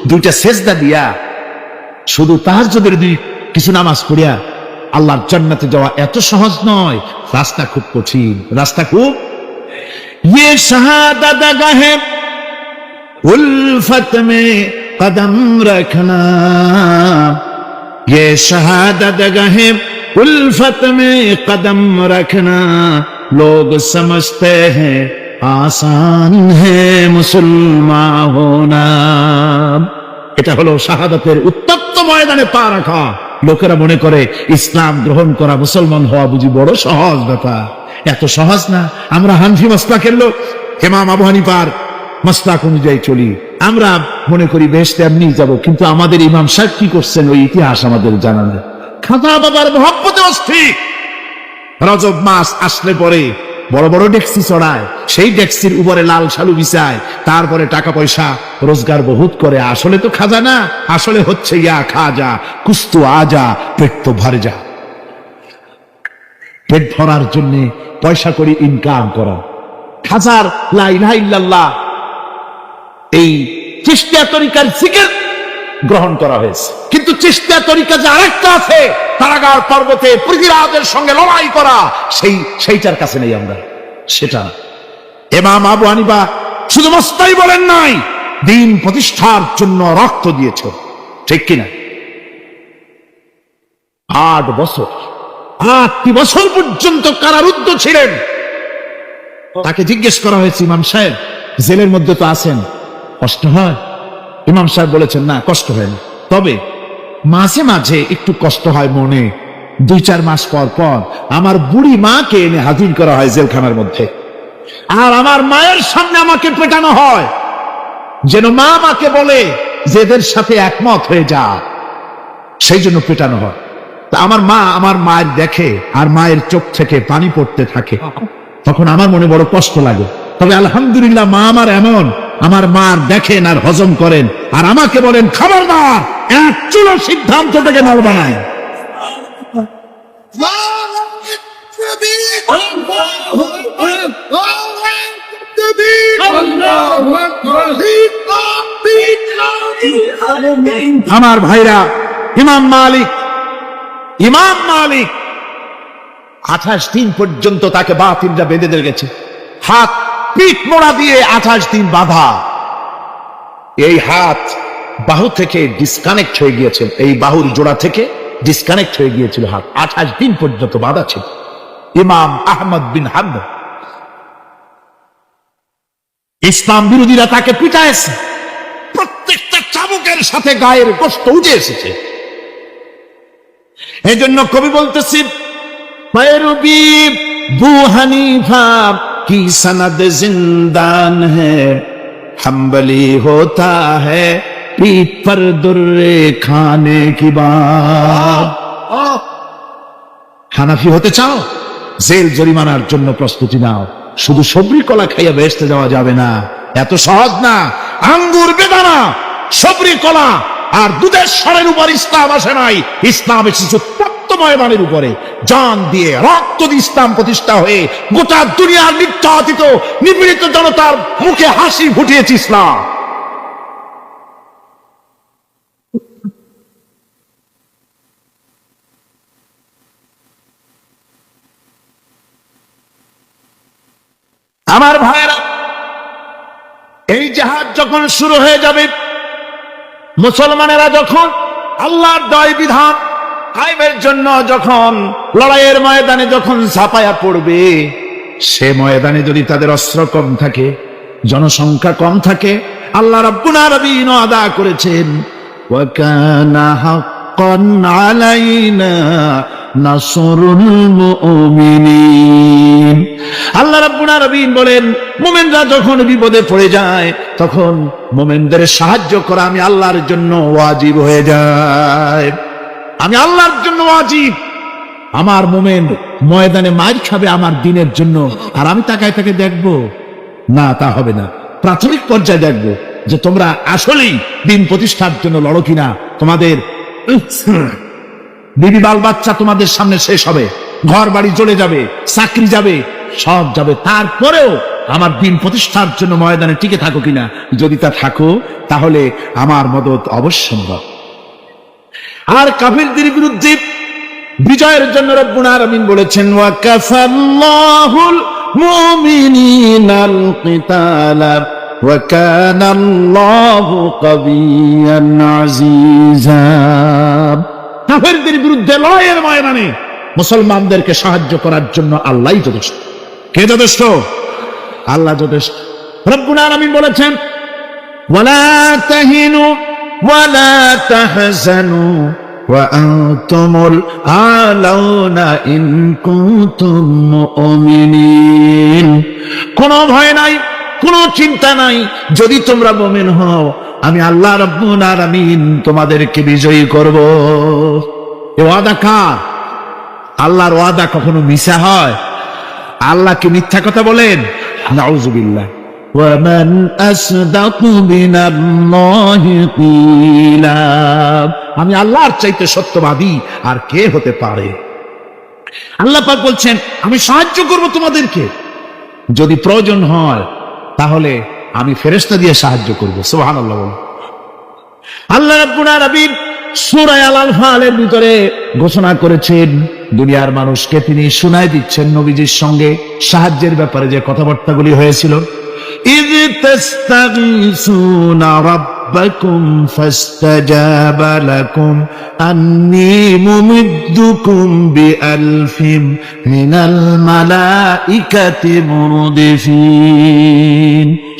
দুইটা সেজদা দিয়া, শুধু তাহাজ্জুদের কিছু নামাজ পড়িয়া আল্লাহর জান্নাতে যাওয়া এত সহজ নয়। রাস্তা খুব কঠিন, রাস্তা খুব। ये शहादत गाहे उल्फत में कदम रखना, ये शहादत गाहे उल्फत में कदम रखना, लोग समझते हैं आसान है मुसलमान होना। এটা হলো শাহাদাতের উত্তপ্ত ময়দানে পা রাখা। লোকেরা মনে করে ইসলাম গ্রহণ করা, মুসলমান হওয়া বুঝি বড় সহজ ব্যাপার। এত সহজ না। আমরা হানফি মাসলাকের লোক, ইমাম আবু হানিফার মাসলাক অনুযায়ী চলি। আমরা মনে করি বেহেশতে এমনি যাব, কিন্তু আমাদের ইমাম সাহেব কি করছেন ওই ইতিহাস আমাদের জানা নেই। খাজা বাবার মহব্বতে অস্থির। রজব মাস আসলে পরে বড় বড় ডেক্সি চড়ায়, সেই ডেক্সির উপরে লাল শালু বিছায়, তারপরে টাকা পয়সা রোজগার বহুত করে। আসলে তো খাজা না, আসলে হচ্ছে ইয়া খাজা কুস্তু আজা, পেট তো ভরে যা। পেট ভরার জন্য পয়সা করে ইনকাম করা। খাজার লা ইলাহা ইল্লাল্লাহ, এই চিশতিয়া তরিকার জিকির গ্রহণ করা হয়েছে, কিন্তু চিশতিয়া তরিকা যে আরেকটা আছে, তারাগার পর্বতে পৃথিবীরাজের সঙ্গে লড়াই করা, সেইটার কাছে নেই আমরা। সেটা ইমাম আবু হানিফা শুধু মস্তাই বলেন নাই, দিন প্রতিষ্ঠার জন্য রক্ত দিয়েছে, ঠিক কিনা? 8 বছর, 8 বছর পর্যন্ত কারারুদ্ধ ছিলেন। তাকে জিজ্ঞেস করা হয়েছে, ইমাম সাহেব জেলের মধ্যে তো আছেন, কষ্ট হয়? ইমাম সাহেব বলেছেন, না কষ্ট হয় না, তবে মাঝে মাঝে একটু কষ্ট হয় মনে। 2-4 মাস পর পর আমার বুড়ি মাকে এনে হাজির করা হয় জেলখানার মধ্যে, আর আমার মায়ের সামনে আমাকে পেটানো হয়, যেন মা আমাকে বলে যে এদের সাথে একমত হয়ে যা, সেই জন্য পেটানো হয়। তা আমার মা আমার মায়ের দেখে আর মায়ের চোখ থেকে পানি পড়তে থাকে, তখন আমার মনে বড় কষ্ট লাগে। তবে আলহামদুলিল্লাহ মা আমার এমন, আমার মার দেখেন আর হজম করেন, আর আমাকে বলেন খবরদার এক চুলো সিদ্ধান্ত থেকে নড়বা না। আমার ভাইরা, ইমাম মালিক 28 দিন পর্যন্ত তাকে বাতিলরা বেঁধে দিয়ে গেছে, হাত পিঠ মোড়া দিয়ে 28 দিন বাঁধা। এই হাত বাহু থেকে ডিসকানেক্ট হয়ে গিয়েছে, এই বাহুর জোড়া থেকে ডিসকানেক্ট হয়ে গিয়েছিল হাত, 28 দিন পর্যন্ত বাঁধা ছিল। ইমাম আহমদ বিন হাম্বল, ইসলাম বিরোধীরা তাকে পিটাইছে, প্রত্যেকটা চাবুকের সাথে গায়ের গোশত উঠে এসেছে। এই জন্য কবি বলতেছি, पैरवी बू हनीफा की सनद जिंदान है, हम्बली होता है पीठ पर दुर्रे खाने की बात। হানাফি হতে চাও, জেল জরিমানার জন্য প্রস্তুতি নাও। শুধু সবরি কলা খাইয়া বেহেশতে যাওয়া যাবে না, এত সহজ না। আঙ্গুর বেদানা, সবরি কলা আর দুধের স্বরের উপর ইসলাম আসে নাই, ইসলাম এসেছে ময়দানের উপরে জান দিয়ে রক্ত দিয়ে ইসলাম প্রতিষ্ঠা হয়ে গোটা দুনিয়ার নির্যাতিত নিপীড়িত জনতার মুখে হাসি ফুটিয়েছে ইসলাম। আমার ভাইরা, এই জাহাজ যখন শুরু হয়ে যাবে, মুসলমানেরা যখন আল্লাহর দয় বিধান কায়েমের জন্য যখন লড়াইয়ের ময়দানে যখন ঝাঁপায়া পড়বে, সে ময়দানে যদি তাদের অস্ত্র কম থাকে, জনসংখ্যা কম থাকে, আল্লাহ রাব্বুল আলামিন ওয়াদা করেছেন, ওয়া কানা হাক্কান আলাইনা নাসরুল মুমিনিন। আল্লাহ রাব্বুল আলামিন বলেন, মুমিনরা যখন বিপদে পড়ে যায়, তখন মুমিনদের সাহায্য করা আমি আল্লাহর জন্য ওয়াজিব হয়ে যায়। আমি আল্লাহর জন্য ওয়াজিব। আমার মুমিন ময়দানে মার খাবে আমার দিনের জন্য, আর আমি তাকায় তাকে দেখবো না, তা হবে না। প্রাথমিক পর্যায়ে দেখবো যে তোমরা আসলেই দিন প্রতিষ্ঠার জন্য লড়ো কিনা। তোমাদের বিবি বাল বাচ্চা তোমাদের সামনে শেষ হবে, ঘর বাড়ি চলে যাবে, চাকরি যাবে, সব যাবে, তারপরেও আমার দিন প্রতিষ্ঠার জন্য ময়দানে টিকে থাকো কিনা। যদি তা থাকো, তাহলে আমার মদত অবশ্যম্ভব। আর কাফিরদের বিরুদ্ধে বিজয়ের জন্য রব্বুল আলামিন বলেছেন, ওয়া কাফাল্লাহুল মুমিনিনাল কিতালা ওয়া কানাল্লাহু কাবিয়্যান আজিজা। কাফিরদের বিরুদ্ধে লড়াইয়ের ময়দানে মুসলমানদেরকে সাহায্য করার জন্য আল্লাহই যথেষ্ট। কে যথেষ্ট? আল্লাহ যথেষ্ট। রব্বুল আলামিন বলেছেন, ওয়ালা তাহিনু ওয়ালা তাহজানু ওয়া আনতুমুল আলাউনা ইন কুনতুম মুমিনিন। কোনো ভয় নাই, কোনো চিন্তা নাই, যদি তোমরা মুমিন হও, আমি আল্লাহ রাব্বুল আলামিন তোমাদেরকে বিজয়ী করব। এই ওয়াদা কার? আল্লাহর ওয়াদা কখনো মিথ্যা হয়? আল্লাহ কি মিথ্যা কথা বলেন? নাউযুবিল্লাহ। وَمَنْ أَصْدَقُ مِنَ اللَّهِ قِيلًا। আমি আল্লাহর চাইতে সত্যবাদী আর কে হতে পারে? আল্লাহ পাক বলছেন, আমি সাহায্য করব তোমাদেরকে, যদি প্রয়োজন হয় তাহলে আমি ফেরেশতা দিয়ে সাহায্য করব। সুবহানাল্লাহ। আল্লাহ রাব্বুল আলামিন সূরা আল-আনফালের ভিতরে ঘোষণা করেছেন, দুনিয়ার মানুষকে তিনি শোনায় দিচ্ছেন নবীজির সঙ্গে সাহায্যের ব্যাপারে যে কথাবার্তাগুলি হয়েছিল। إذ تستغيثون رب ربكم فاستجاب لكم أني ممدكم بألف من الملائكة مردفين।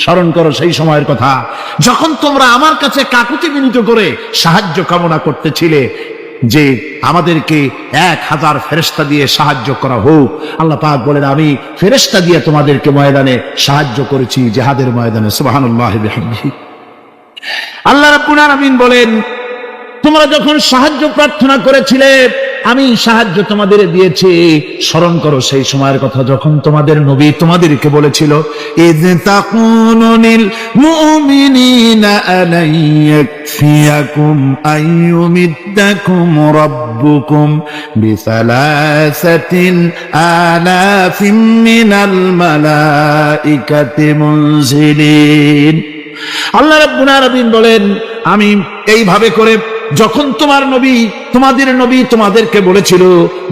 স্মরণ করো সেই সময়ের কথা যখন তোমরা আমার কাছে কাকুতি মিনতি করে সাহায্য কামনা করতেছিলে যে আমাদেরকে 1000 ফেরেশতা দিয়ে সাহায্য করা হোক। আল্লাহ পাক বলেন আমি ফেরেশতা দিয়ে তোমাদেরকে ময়দানে সাহায্য করেছি, জিহাদের ময়দানে। সুবহানাল্লাহি বিহামদিহি। আল্লাহ রাব্বুল আলামিন বলেন তোমরা যখন সাহায্য প্রার্থনা করেছিলে আমি সাহায্য তোমাদের দিয়েছি। স্মরণ করো সেই সময়ের কথা যখন তোমাদের নবী তোমাদেরকে বলেছিল ইয তাকুনু লিল মুমিনিনা আলাই ইয়াকফিয়াকুম আইয়ুমিদ্দাকুম রাব্বুকুম বিসালাসাতিন আলাফিন মিনাল মালাইকাতি মুনজিলিন। আল্লাহ রাব্বুল আলামিন বলেন আমি এইভাবে করে যখন তোমাদের নবী তোমাদেরকে বলেছিল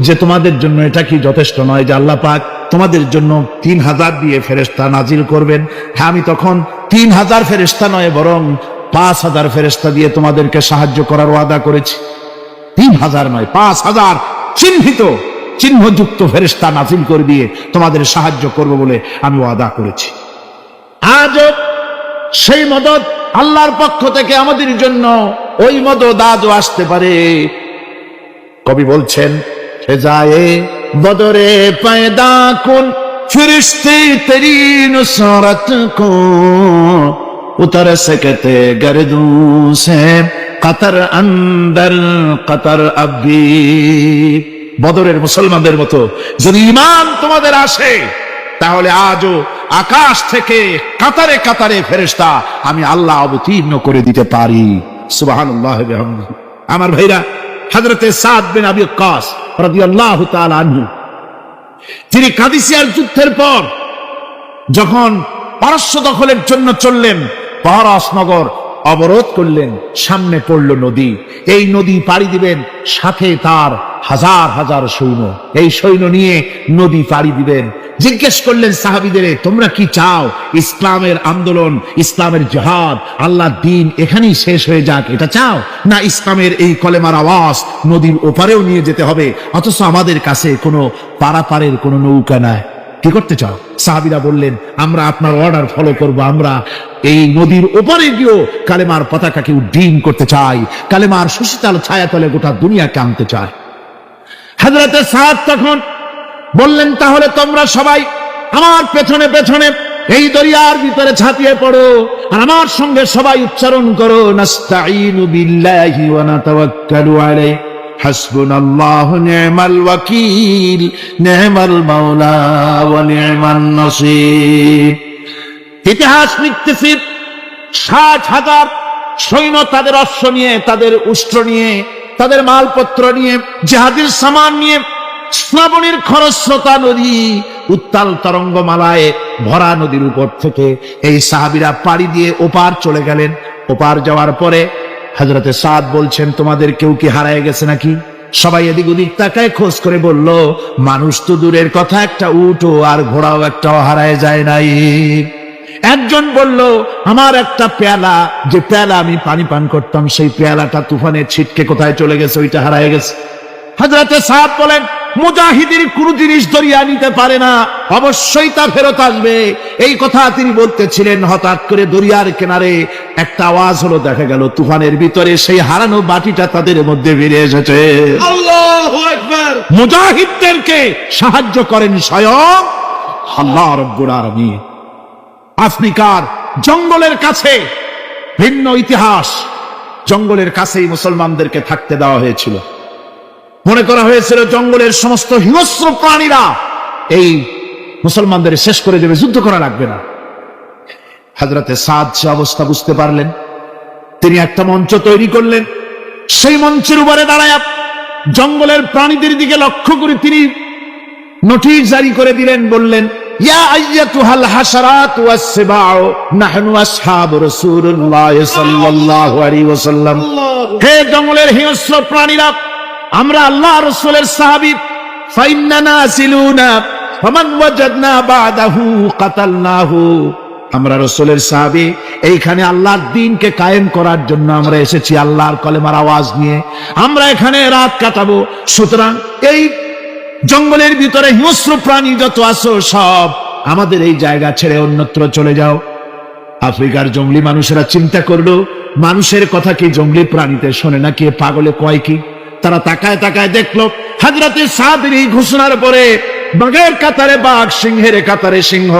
যে তোমাদের জন্য এটা কি যথেষ্ট নয় যে আল্লাহ পাক তোমাদের জন্য 3000 দিয়ে ফেরেশতা নাজিল করবেন। হ্যাঁ আমি তখন 3000 ফেরেশতা নয় বরং 5000 ফেরেশতা দিয়ে তোমাদেরকে সাহায্য করার ওয়াদা করেছি। 3000 নয় 5000 চিহ্নযুক্ত ফেরেশতা নাজিল করে দিয়ে তোমাদের সাহায্য করব বলে আমি ওয়াদা করেছি। আজও সেই মদদ আল্লাহর পক্ষ থেকে আমাদের জন্য ওই মদদ আজও আসতে পারে। কবি বলছেন সে যায় বদরে পয়দা কুন ফিরিস্তে তেরি নুসরত কো উতর সকতে গরদু সে কতর অন্দর কতর আবি। বদরের মুসলমানদের মতো যদি ঈমান তোমাদের আসে তাহলে আজও আকাশ থেকে কাতারে কাতারে ফেরেশতা আমি আল্লাহ অবতীর্ণ করে দিতে পারি। সুবহানাল্লাহি ওয়া বিহামদিহি। আমার ভাইরা হযরতে সাদ বিন আবি ওয়াক্কাস রাদিয়াল্লাহু তাআলা আনহু তিনি কাদিসিয়ার যুদ্ধের পর যখন পারস্য দখলের জন্য চললেন, পারস নগর অবরোধ করলেন, সামনে পড়ল নদী। এই নদী পাড়ি দিবেন, সাথে তার হাজার হাজার সৈন্য, এই সৈন্য নিয়ে নদী পাড়ি দিবেন। জিজ্ঞেস করলেন সাহাবীদের তোমরা কি চাও? ইসলামের আন্দোলন, ইসলামের জিহাদ, আল্লাহর দ্বীন এখানেই শেষ হয়ে যাক এটা চাও, না ইসলামের এই কলেমার আওয়াজ নদীর ওপারেও নিয়ে যেতে হবে অথচ আমাদের কাছে কোনো পারাপারের কোনো নৌকা নাই, কি করতে চাও? সাহাবীরা বললেন আমরা আপনার অর্ডার ফলো করব, আমরা এই নদীর ওপারে গিয়েও কালেমার পতাকাকে উড্ডীন করতে চাই, কালেমার সুশীতল ছায়াতলে গোটা দুনিয়াকে আনতে চাই। হযরতে সাদ তখন বললেন তাহলে তোমরা সবাই আমার পেছনে পেছনে এই দরিয়ার ভিতরে ঝাঁপিয়ে পড়ো আর আমার সঙ্গে সবাই উচ্চারণ করো নাস্তাঈনু বিল্লাহি ওয়া নাতাওয়াক্কালু আলাইহি হাসবুনাল্লাহু নি'মাল ওয়াকিল নি'মাল মাওলা ওয়া নি'মান নাসীর। ইতিহাস লিখতেছি 60,000 সৈন্য তাদের অশ্ব নিয়ে, তাদের উষ্ট্র নিয়ে, তাদের মালপত্র নিয়ে, জিহাদের সামান নিয়ে শ্রাবণীর খরস্রোতা নদী, উত্তাল তরঙ্গমালায় ভরা নদীর উপর থেকে এই সাহাবীরা পাড়ি দিয়ে ওপার চলে গেলেন। ওপার যাওয়ার পরে হযরতে সাদ বলছেন তোমাদের কেউ কি হারায় গেছে নাকি? সবাই এদিক ওদিক তাকায়, খোঁজ করে বলল মানুষ তো দূরের কথা, একটা উটও আর ঘোড়াও একটাও হারায় যায় নাই। একজন বলল আমার একটা পেয়ালা, যে পেয়ালা আমি পানি পান করতাম সেই পেয়ালাটা তুফানের ছিটকে কোথায় চলে গেছে, ওইটা হারায় গেছে। হযরতে সাদ বলেন মুজাহিদের কোন জিনিস দরিয়া নিতে পারে না, অবশ্যই তা ফেরত আসবে। এই কথা তিনি বলতেছিলেন, হঠাৎ করে দরিয়ার কিনারে একটা আওয়াজ হলো, দেখা গেল তুফানের ভিতরে সেই হারানো বাটিটা তাদের মধ্যে বেরিয়ে এসেছে। আল্লাহু আকবার। মুজাহিদদেরকে সাহায্য করেন স্বয়ং আল্লাহ রাব্বুল আলামিন। আফ্রিকার জঙ্গলের কাছে ভিন্ন ইতিহাস, জঙ্গলের কাছেই মুসলমানদেরকে থাকতে দেওয়া হয়েছিল। মনে করা হয়েছিল জঙ্গলের সমস্ত হিংস্র প্রাণীরা এই মুসলমানদের শেষ করে দেবে, যুদ্ধ করা লাগবে না। হযরতে সাদ সে অবস্থা বুঝতে পারলেন, তিনি একটা মঞ্চ তৈরি করলেন। সেই মঞ্চের উপরে দাঁড়ায় জঙ্গলের প্রাণীদের দিকে লক্ষ্য করে তিনি নোটিশ জারি করে দিলেন, বললেন ইয়া আইয়াতুহাল হাশারাত ওয়াস সিবাউ নাহনু আসহাবু রাসূলুল্লাহ সাল্লাল্লাহু আলাইহি ওয়াসাল্লাম। হে জঙ্গলের হিংস্র প্রাণীরা, আমরা আল্লাহ রাসূলের সাহাবী, ফাইন্নানা নাসিলুনা ফামান ওয়াজাদনা বাদাহু কাতালনাহু। আমরা রাসূলের সাহাবী, এইখানে আল্লাহর দ্বীনকে কায়েম করার জন্য আমরা এসেছি আল্লাহর কলেমার আওয়াজ নিয়ে। আমরা এখানে রাত কাটাবো। সুতরাং এই জঙ্গলের ভিতরে হিংস্র প্রাণী যত আছো সব আমাদের এই জায়গা ছেড়ে অন্যত্র চলে যাও। আফ্রিকার জঙ্গলি মানুষেরা চিন্তা করলো, মানুষের কথা কি জঙ্গলি প্রাণীতে শোনে নাকি, পাগলে কয় কি? তারা তাকায় তাকায় দেখলো হযরতে সাদের এই ঘোষণার পরে বাঘের কাতারে বাঘ, সিংহের কাতারে সিংহ,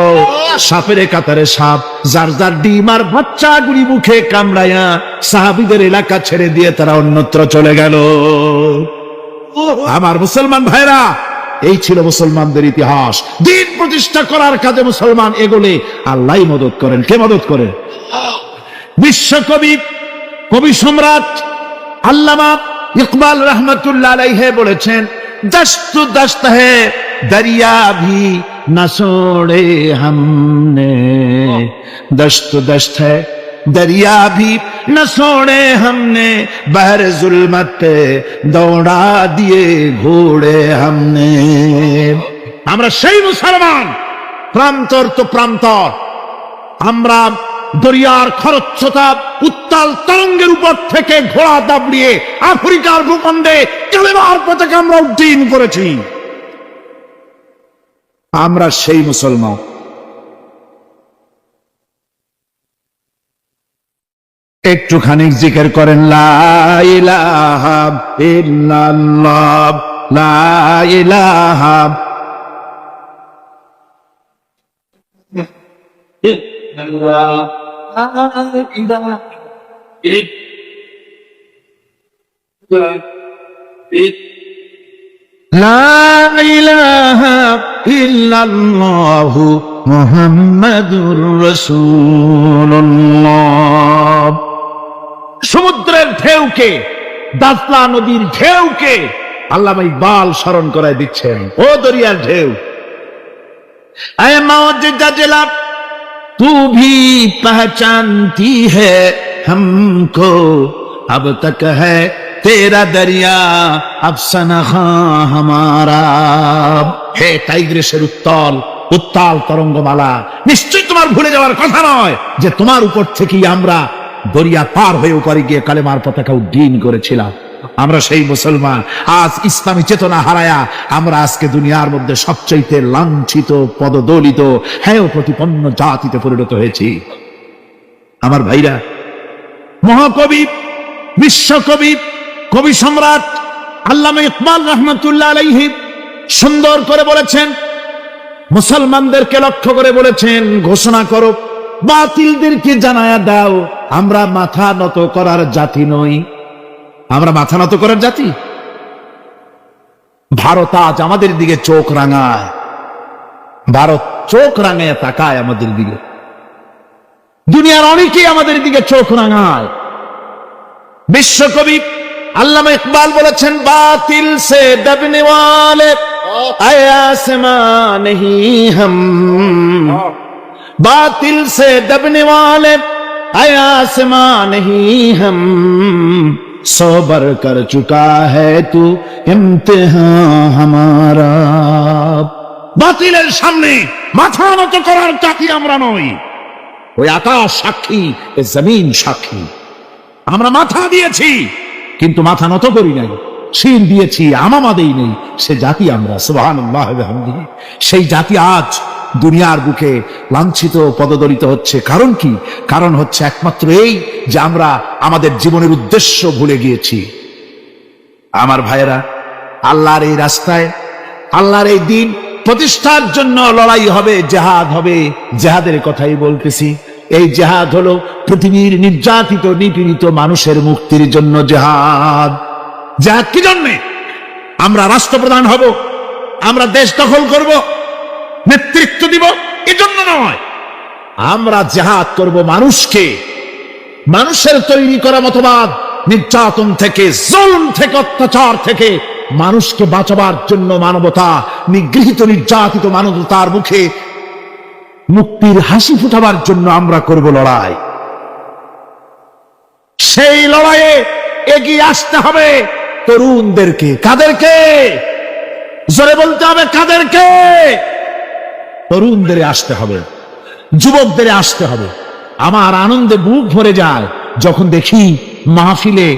সাপের কাতারে সাপ, যার যার ডিম আর বাচ্চা গুলি মুখে কামড়ায়া সাহাবীদের এলাকা ছেড়ে দিয়ে তারা অন্যত্র চলে গেল। আমার মুসলমান ভাইরা, এই ছিল মুসলমানদের ইতিহাস। দিন প্রতিষ্ঠা করার কাজে মুসলমান এগোলে আল্লাহই মদত করেন। কে মদত করে? বিশ্বকবি, কবি সম্রাট আল্লামা ইকবাল রহমতুল্লাহ আলাইহি বলেছেন, দস্ত দস্ত হ্যায় দরিয়া ভি না ছোড়ে हमने, दस्त दस्त है दरिया भी न छोड़े हमने, बहर जुल्मत पे दौड़ा दिए घोड़े हमने। আমরা সেই মুসলমান, প্রান্তর তো প্রান্তর। আমরা দরিয়ার খরচ্ছতা উত্তাল তরঙ্গের উপর থেকে ঘোড়া দাবড়িয়ে আফ্রিকার ভূখণ্ডে কালেমার পতাকা আমরা উড্ডীন করেছি। আমরা সেই মুসলমান। একটুখানি জিকির করেন, লা ইলাহা ইল্লাল্লাহ, লা ইলাহা লা ইলাহা ইল্লাল্লাহু মুহাম্মাদুর রাসূলুল্লাহ। সমুদ্রের ঢেউকে, দাজলা নদীর ঢেউকে আল্লামা ইকবাল স্মরণ করায় দিচ্ছেন। ও দরিয়ার ঢেউ, ऐ मौज जजला तू भी पहचानती है हमको, अब तक है तेरा दरिया अफसाना हमारा। হে টাইগ্রিসের উত্তাল উত্তাল তরঙ্গমালা, নিশ্চয় তোমার ভুলে যাওয়ার কথা নয় যে তোমার উপর থেকেই আমরা দরিয়া পার হয়ে উপরে গিয়ে কালেমার পতাকা উড্ডীন করেছিলাম। আমরা সেই মুসলমান। আজ ইসলামী চেতনা হারায়া আমরা আজকে দুনিয়ার মধ্যে সবচাইতে লাঞ্ছিত, পদদলিত, হেয় প্রতিপন্ন জাতিতে পরিণত হয়েছি। আমার ভাইরা, মহাকবি, বিশ্বকবি, কবি সম্রাট আল্লামা ইকবাল রহমতুল্লাহ আলাইহি সুন্দর করে বলেছেন, মুসলমানদেরকে লক্ষ্য করে বলেছেন, ঘোষণা করো, বাতিলদেরকে জানায়া দাও, আমরা মাথা নত করার জাতি নই। আমরা মাথা নত করার জাতি? ভারত আজ আমাদের দিকে চোখ রাঙায়, ভারত চোখ রাঙায় তাকায় আমাদের দিকে। দুনিয়ার অনেকেই আমাদের দিকে চোখ রাঙায়। বিশ্বকবি আল্লামা ইকবাল বলেছেন, বাতিল সে দবনে ওয়ালে আয়ে আসমান নেহি হাম, बातिल से दबने वाले आए आसमान नहीं हम, सोबर कर चुका है तू इम्तिहान हमारा। বাতিলের সামনে মাথা নত করার জাতি আমরা নই। ওই আকাশ সাক্ষী, এ জমিন সাক্ষী। আমরা মাথা দিয়েছি কিন্তু মাথা নত করি নাই, শির দিয়েছি আমামা দেই নেই, সে জাতি আমরা। সুবহানাল্লাহ ওয়া বিহামদিহি। সেই জাতি আজ দুনিয়ার বুকে লাঞ্ছিত, পদদলিত হচ্ছে। কারণ কি? কারণ হচ্ছে একমাত্র এই যে আমরা আমাদের জীবনের উদ্দেশ্য ভুলে গিয়েছি। আমার ভাইয়েরা, আল্লাহর এই রাস্তায়, আল্লাহর এই দিন প্রতিষ্ঠার জন্য লড়াই হবে, জেহাদ হবে। জেহাদের কথাই বলতেছি। এই জেহাদ হলো পৃথিবীর নির্যাতিত, নিপীড়িত মানুষের মুক্তির জন্য জেহাদ। জেহাদ কি জন্যে? আমরা রাষ্ট্রপ্রধান হব, আমরা দেশ দখল করব, নেতৃত্ব দিব, এজন্য নয়। আমরা জিহাদ করব মানুষকে, মানুষের তৈরি করা মতবাদ, নির্যাতন থেকে, জুলুম থেকে, অত্যাচার থেকে মানুষকে বাঁচাবার জন্য, মানবতা নিগৃহীত, নির্যাতিত মানবতার মুখে মুক্তির হাসি ফুটাবার জন্য আমরা করব লড়াই। সেই লড়াইয়ে এগিয়ে আসতে হবে তরুণদেরকে। কাদেরকে? জোরে বলতে হবে, কাদেরকে? তরুণদের আসতে হবে। যুবকদের আসতে হবে। আমার আনন্দে বুক ভরে যায় যখন দেখি মাহফিলে,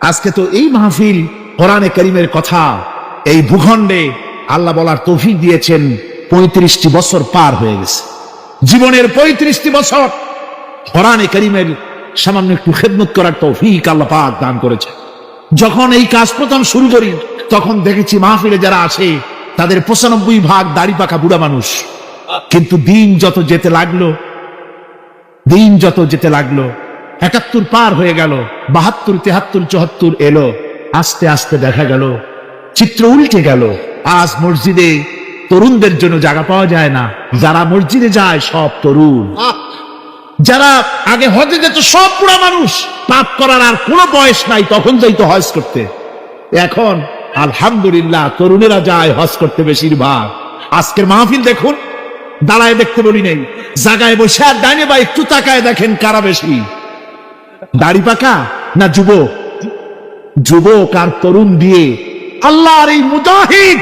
আজকে তো এই মাহফিল কোরআনে কারীমের কথা এই ভূখণ্ডে আল্লাহ বলার তৌফিক দিয়েছেন। 35টি বছর পার হয়ে গেছে, জীবনের 35টি বছর কোরআনে কারীমের সামান্য একটু খেদমত করার তৌফিক আল্লাহ পাক দান করেছে। যখন এই কাজ প্রথম শুরু করি তখন দেখেছি মাহফিলে যারা আসে তাদের 95% দাড়ি পাকা বুড়া মানুষ। কিন্তু দিন যত যেতে লাগলো 71 পার হয়ে গেল, 72, 73, 74 এলো, আস্তে আস্তে দেখা গেল চিত্র উল্টে গেল। আজ মসজিদে তরুণদের জন্য জায়গা পাওয়া যায় না, যারা মসজিদে যায় সব তরুণ। যারা আগে হজে যেত সব বুড়া মানুষ, পাপ করার আর কোনো বয়স নাই, তখন যাইতো হজ করতে। এখন আলহামদুলিল্লাহ তরুণেরা যায় হজ করতে বেশিরভাগ। আজকের মাহফিল দেখুন, দাঁড়ায় দেখতে বলি নেই, জায়গায় বসে আর ডাইনে বা একটু তাকায় দেখেন কারা বেশি, দাড়ি পাকা না যুবক? যুবক আর তরুণ দিয়ে আল্লাহর এই মুজাহিদ,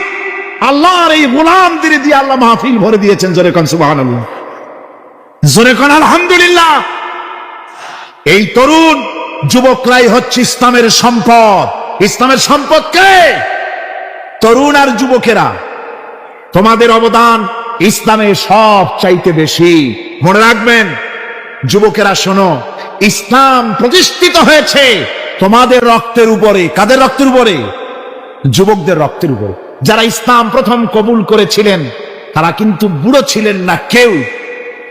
আল্লাহর এই গোলামদের দিয়ে আল্লাহ মাহফিল ভরে দিয়েছেন। জোরে কোন সুবহানাল্লাহ, জোরে কোন আলহামদুলিল্লাহ। এই তরুণ যুবকরাই হচ্ছে ইসলামের সম্পদ। ইসলামের সম্পদ কে? তরুণ আর যুবকেরা। তোমাদের অবদান ইসলামে সব চাইতে বেশি। মনে রাখবেন যুবকেরা, শোনো, ইসলাম প্রতিষ্ঠিত হয়েছে তোমাদের রক্তের উপরে। কাদের রক্তের উপরে? যুবকদের রক্তের উপরে। যারা ইসলাম প্রথম কবুল করেছিলেন তারা কিন্তু বুড়ো ছিলেন না কেউ।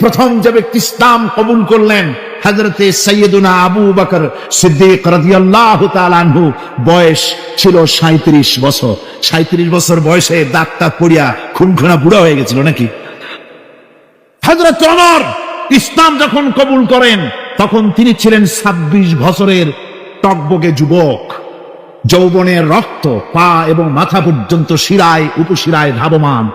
প্রথম যে ব্যক্তি ইসলাম কবুল করলেন হযরতে সাইয়্যিদুনা আবু বকর সিদ্দিক রাদিয়াল্লাহু তাআলা আনহু, বয়স ছিল 37 বছর। 37 বছর বয়সে দাঁতটা পড়িয়া খুনখুনা বুড়া হয়ে গেছিল নাকি? হযরত ওমর ইসলাম যখন কবুল করেন তখন তিনি ছিলেন 26 বছরের টকবগে যুবক। যৌবনের রক্ত পা এবং মাথা পর্যন্ত শিরায় উপশিরায় ধাবমান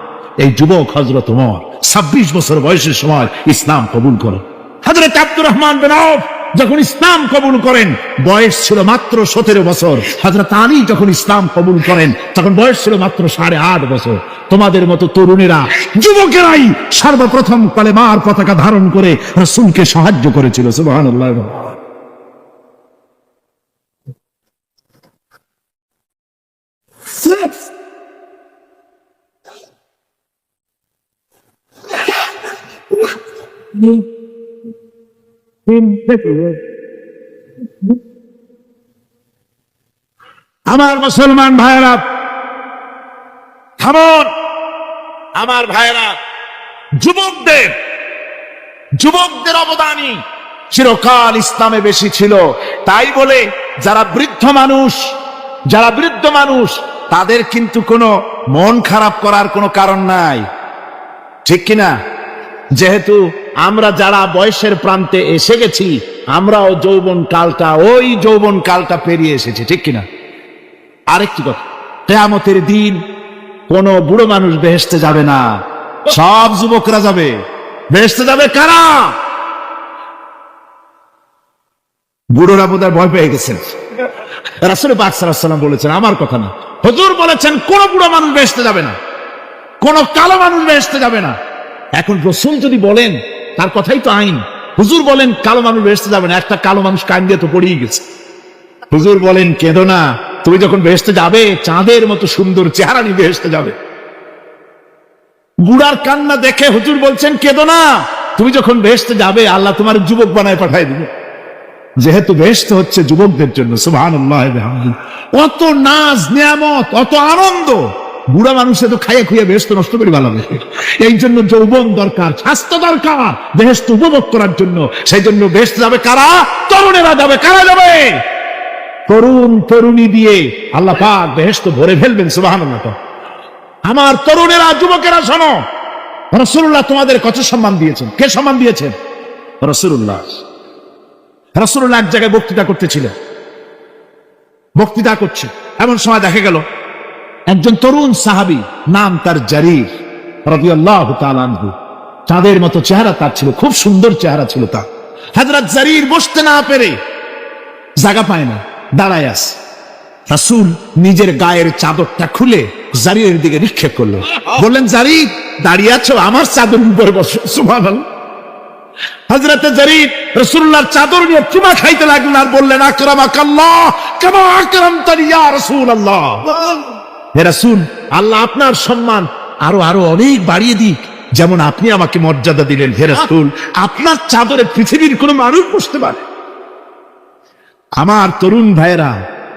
এই যুবক হযরত ওমর 26 বছর বয়সের সময় ইসলাম কবুল করেন। হযরত আব্দুর রহমান বিন আউফ যখন ইসলাম কবুল করেন বয়স ছিল মাত্র 17 বছর। হযরত আলী যখন ইসলাম কবুল করেন তখন বয়স ছিল মাত্র 8.5 বছর। তোমাদের মতো তরুণেরা, যুবকেরাই সর্বপ্রথম কালেমার পতাকা ধারণ করে রাসূলকে সাহায্য করেছিল। সুবহানাল্লাহ। আমার মুসলমান ভাইরা থামুন। আমার ভাইরা, যুবকদের অবদানই চিরকাল ইসলামে বেশি ছিল। তাই বলে যারা বৃদ্ধ মানুষ তাদের কিন্তু কোনো মন খারাপ করার কোনো কারণ নাই, ঠিক কিনা? যেহেতু আমরা যারা বয়সের প্রান্তে এসে গেছি আমরাও ওই যৌবন কালটা পেরিয়ে এসেছি, ঠিক কিনা? আরেকটি কথা, কিয়ামতের দিন কোন বুড়ো মানুষ বেহেশতে যাবে না, সব যুবকরা যাবে। বেহেশতে যাবে কারা? বুড়োরা বোধহয় ভয় পেয়ে গেছেন। রাসূল পাক সাল্লাল্লাহু আলাইহি ওয়াসাল্লাম বলেছেন, আমার কথা না, হুজুর বলেছেন কোন বুড়ো মানুষ বেহেশতে যাবে না, কোন কালো মানুষ বেহেশতে যাবে না। এখন রাসূল যদি বলেন তার কথাই তো আইন। হুজুর বলেন কালো মানুষ বেহেশতে যাবে না, একটা কালো মানুষ কান দিয়ে তো পড়েই গেছে। হুজুর বলেন কেঁদো না, তুমি যখন বেহেশতে যাবে চাঁদের মতো সুন্দর চেহারা নিয়ে বেহেশতে যাবে। বুড়ার কান্না দেখে হুজুর বলছেন কেঁদো না, তুমি যখন বেহেশতে যাবে আল্লাহ তোমার যুবক বানায় পাঠায় দিবে। যেহেতু বেহেশত হচ্ছে যুবকদের জন্য, সুবহানাল্লাহ। অত নাজ নিয়ামত, অত আনন্দ, বুড়া মানুষে তো খাইয়ে খুঁয়ে বেহেশত নষ্ট করে ভালো হবে। এই জন্য যৌবন দরকার, স্বাস্থ্য দরকার বেহেশত উপভোগ করার জন্য। সেই জন্য বেহেশতে যাবে কারা? তরুণেরা যাবে। কারা যাবে? তরুণী দিয়ে আল্লাহ পাক বেহেশত ভরে ফেলবেন। সুবহানাল্লাহ। আমার তরুণেরা, যুবকেরা শোনো, রাসূলুল্লাহ তোমাদের কত সম্মান দিয়েছেন। কে সম্মান দিয়েছেন? রাসূলুল্লাহ। রাসূলুল্লাহ এক জায়গায় বক্তৃতা করতেছিলেন, বক্তৃতা করছে, এমন সময় দেখা গেল একজন তরুণ সাহাবী, নাম তার জারীর রাদিয়াল্লাহু তাআলা আনহু। চাঁদের মতো চেহারা তার ছিল, খুব সুন্দর চেহারা ছিল তার। হযরত জারীর বসতে না পেরে জায়গা পায় না, দাঁড়ায় আছে। রাসূল নিজের গায়ের চাদরটা খুলে জারীরের দিকে নিক্ষেপ করলো, বললেন জারীর দাঁড়িয়ে আছো, আমার চাদর উপরে বসো। সুবহানাল্লাহ। হযরতে জারীর রাসূলুল্লাহর চাদর নিয়ে চুমা খাইতে লাগলেন আর বললেন, আকরামাকাল্লাহ কামা আকরামতানি ইয়া রাসূলুল্লাহ। হে রাসূল, আল্লাহ আপনার সম্মান আরো আরো অনেক বাড়িয়ে দিক, যেমন আপনি আমাকে মর্যাদা দিলেন। হে রাসূল, আপনার চাদরে পৃথিবীর কোন মানুষ বসতে পারে? আমার তরুণ ভাইয়েরা,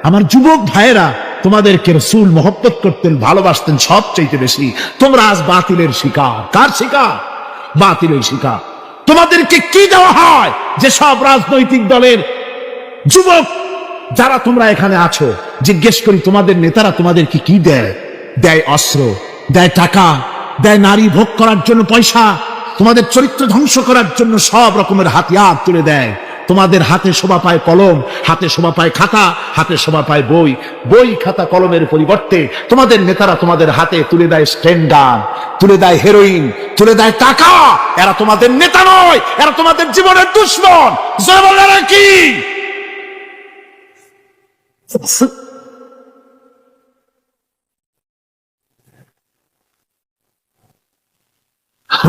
আমার যুবক ভাইয়েরা, তোমাদেরকে রাসূল মহব্বত করতেন, ভালোবাসতেন সবচাইতে বেশি। তোমরা আজ বাতিলের শিকার। কার শিকার? বাতিলের শিকার। তোমাদেরকে কি দেওয়া হয় যে সব রাজনৈতিক দলের যুবক যারা তোমরা এখানে আছো, জিজ্ঞেস করি তোমাদের নেতারা তোমাদেরকে কি দেয়? দেয় অস্ত্র, দেয় টাকা, দেয় নারী ভোগ করার জন্য পয়সা, তোমাদের চরিত্র ধ্বংস করার জন্য সব রকমের হাতিয়ার তুলে দেয়। তোমাদের হাতে শোভা পায় কলম, হাতে শোভা পায় খাতা, হাতে শোভা পায় বই। বই খাতা কলমের পরিবর্তে তোমাদের নেতারা তোমাদের হাতে তুলে দেয় স্ট্যান্ডার্ড, তুলে দেয় হেরোইন, তুলে দেয় টাকা। এরা তোমাদের নেতা নয়, এরা তোমাদের জীবনের দুশ্মন। জবাবেরা কি?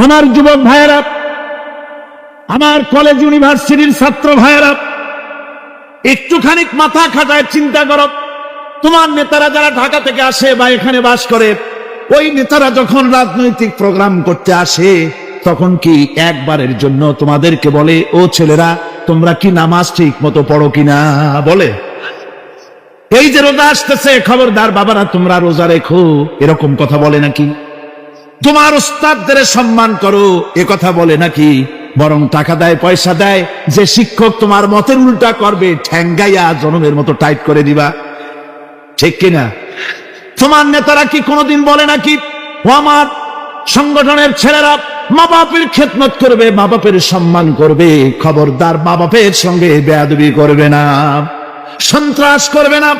আমার যুবক ভাইয়েরা, আমার কলেজ ইউনিভার্সিটির ছাত্র ভাইয়েরা, একটুখানি মাথা খাটায় চিন্তা করো। তোমার নেতারা যারা ঢাকা থেকে আসে বা এখানে বাস করে, ওই নেতারা যখন রাজনৈতিক প্রোগ্রাম করতে আসে, তখন কি একবারের জন্য তোমাদেরকে বলে, ও ছেলেরা তোমরা কি নামাজ ঠিক মতো পড়ো কিনা? বলে? এই যে রোজা আসতেছে, খবরদার বাবারা তোমরা রোজা রেখো, এরকম কথা বলে নাকি? তোমার উস্তাদদের সম্মান করো, এ কথা বলে নাকি? বরং টাকা দেয়, পয়সা দেয়, যে শিক্ষক তোমার মতের উল্টা করবে ঠ্যাঙ্গাইয়া জনমের মতো টাইট করে দিবা। ঠিক কিনা? তোমার নেতারা কি কোনোদিন বলে নাকি, ও আমার সংগঠনের ছেলেরা মা বাপের খেদমত করবে, মা বাপের সম্মান করবে, খবরদার মা বাপের সঙ্গে বেয়াদবি করবে না, সন্ত্রাস করবে না,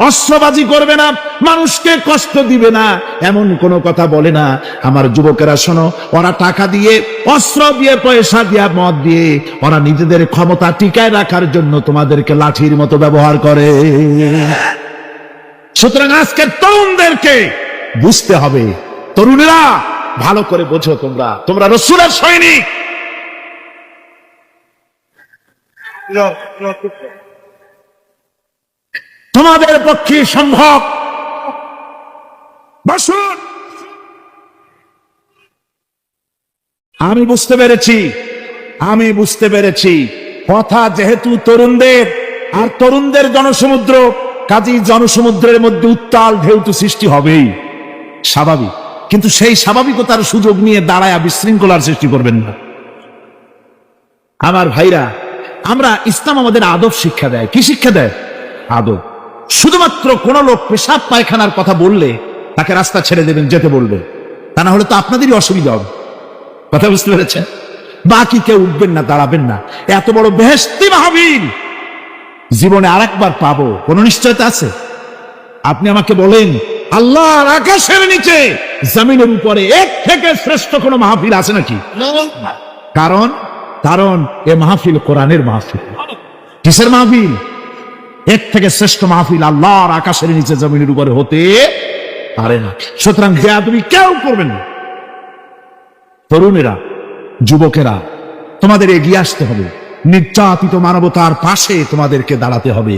অস্ত্রবাজি করবে না, মানুষকে কষ্ট দিবে না, এমন কোন কথা বলে না? আমার যুবকেরা শোনো, ওরা টাকা দিয়ে, অস্ত্র দিয়ে, পয়সা দিয়ে, মদ দিয়ে ওরা নিজেদের ক্ষমতা টিকায় রাখার জন্য তোমাদেরকে লাঠির মতো ব্যবহার করে। সুতরাং আজকের তরুণদেরকে বুঝতে হবে। তরুণেরা ভালো করে বোঝো, তোমরা রাসূলের সৈনিক। তোমাদের পক্ষে সম্ভব। বসুন। আমি বুঝতে পেরেছি কথা যেহেতু তরুণদের, আর তরুণদের জনসমুদ্র, কাজেই জনসমুদ্রের মধ্যে উত্তাল ঢেউ তো সৃষ্টি হবেই, স্বাভাবিক। কিন্তু সেই স্বাভাবিকতার সুযোগ নিয়ে দাঁড়ায় বিশৃঙ্খলার সৃষ্টি করবেন না। আমার ভাইরা, আমরা ইসলাম আমাদের আদব শিক্ষা দেয়। কি শিক্ষা দেয়? আদব। শুধুমাত্র কোন লোক পেশাব পায়খানার কথা বললে তাকে রাস্তা ছেড়ে দেবেন, যেতে বলবে, তা না হলে তো আপনাদেরই অসুবিধা হবে। কথা বুঝতে পেরেছেন? বাকি কেউ উঠবেন না, দাঁড়াবেন না। এত বড় বেহেশতি মাহফিল জীবনে আরেকবার পাবো কোন নিশ্চয়তা আছে? আপনি আমাকে বলেন, আল্লাহর আকাশের নিচে জমিনের উপরে এর থেকে শ্রেষ্ঠ কোন মাহফিল আছে নাকি? কারণ এ মাহফিল কোরআনের মাহফিল। কিসের মাহফিল? এর থেকে শ্রেষ্ঠ মাহফিল আল্লাহর আকাশের নিচে জমিনের উপরে হতে পারে না। সুতরাং বেয়াদবি কেউ করবেন না। তরুণেরা, যুবকেরা, তোমাদের এগিয়ে আসতে হবে। নির্যাতিত মানবতার পাশে তোমাদেরকে দাঁড়াতে হবে।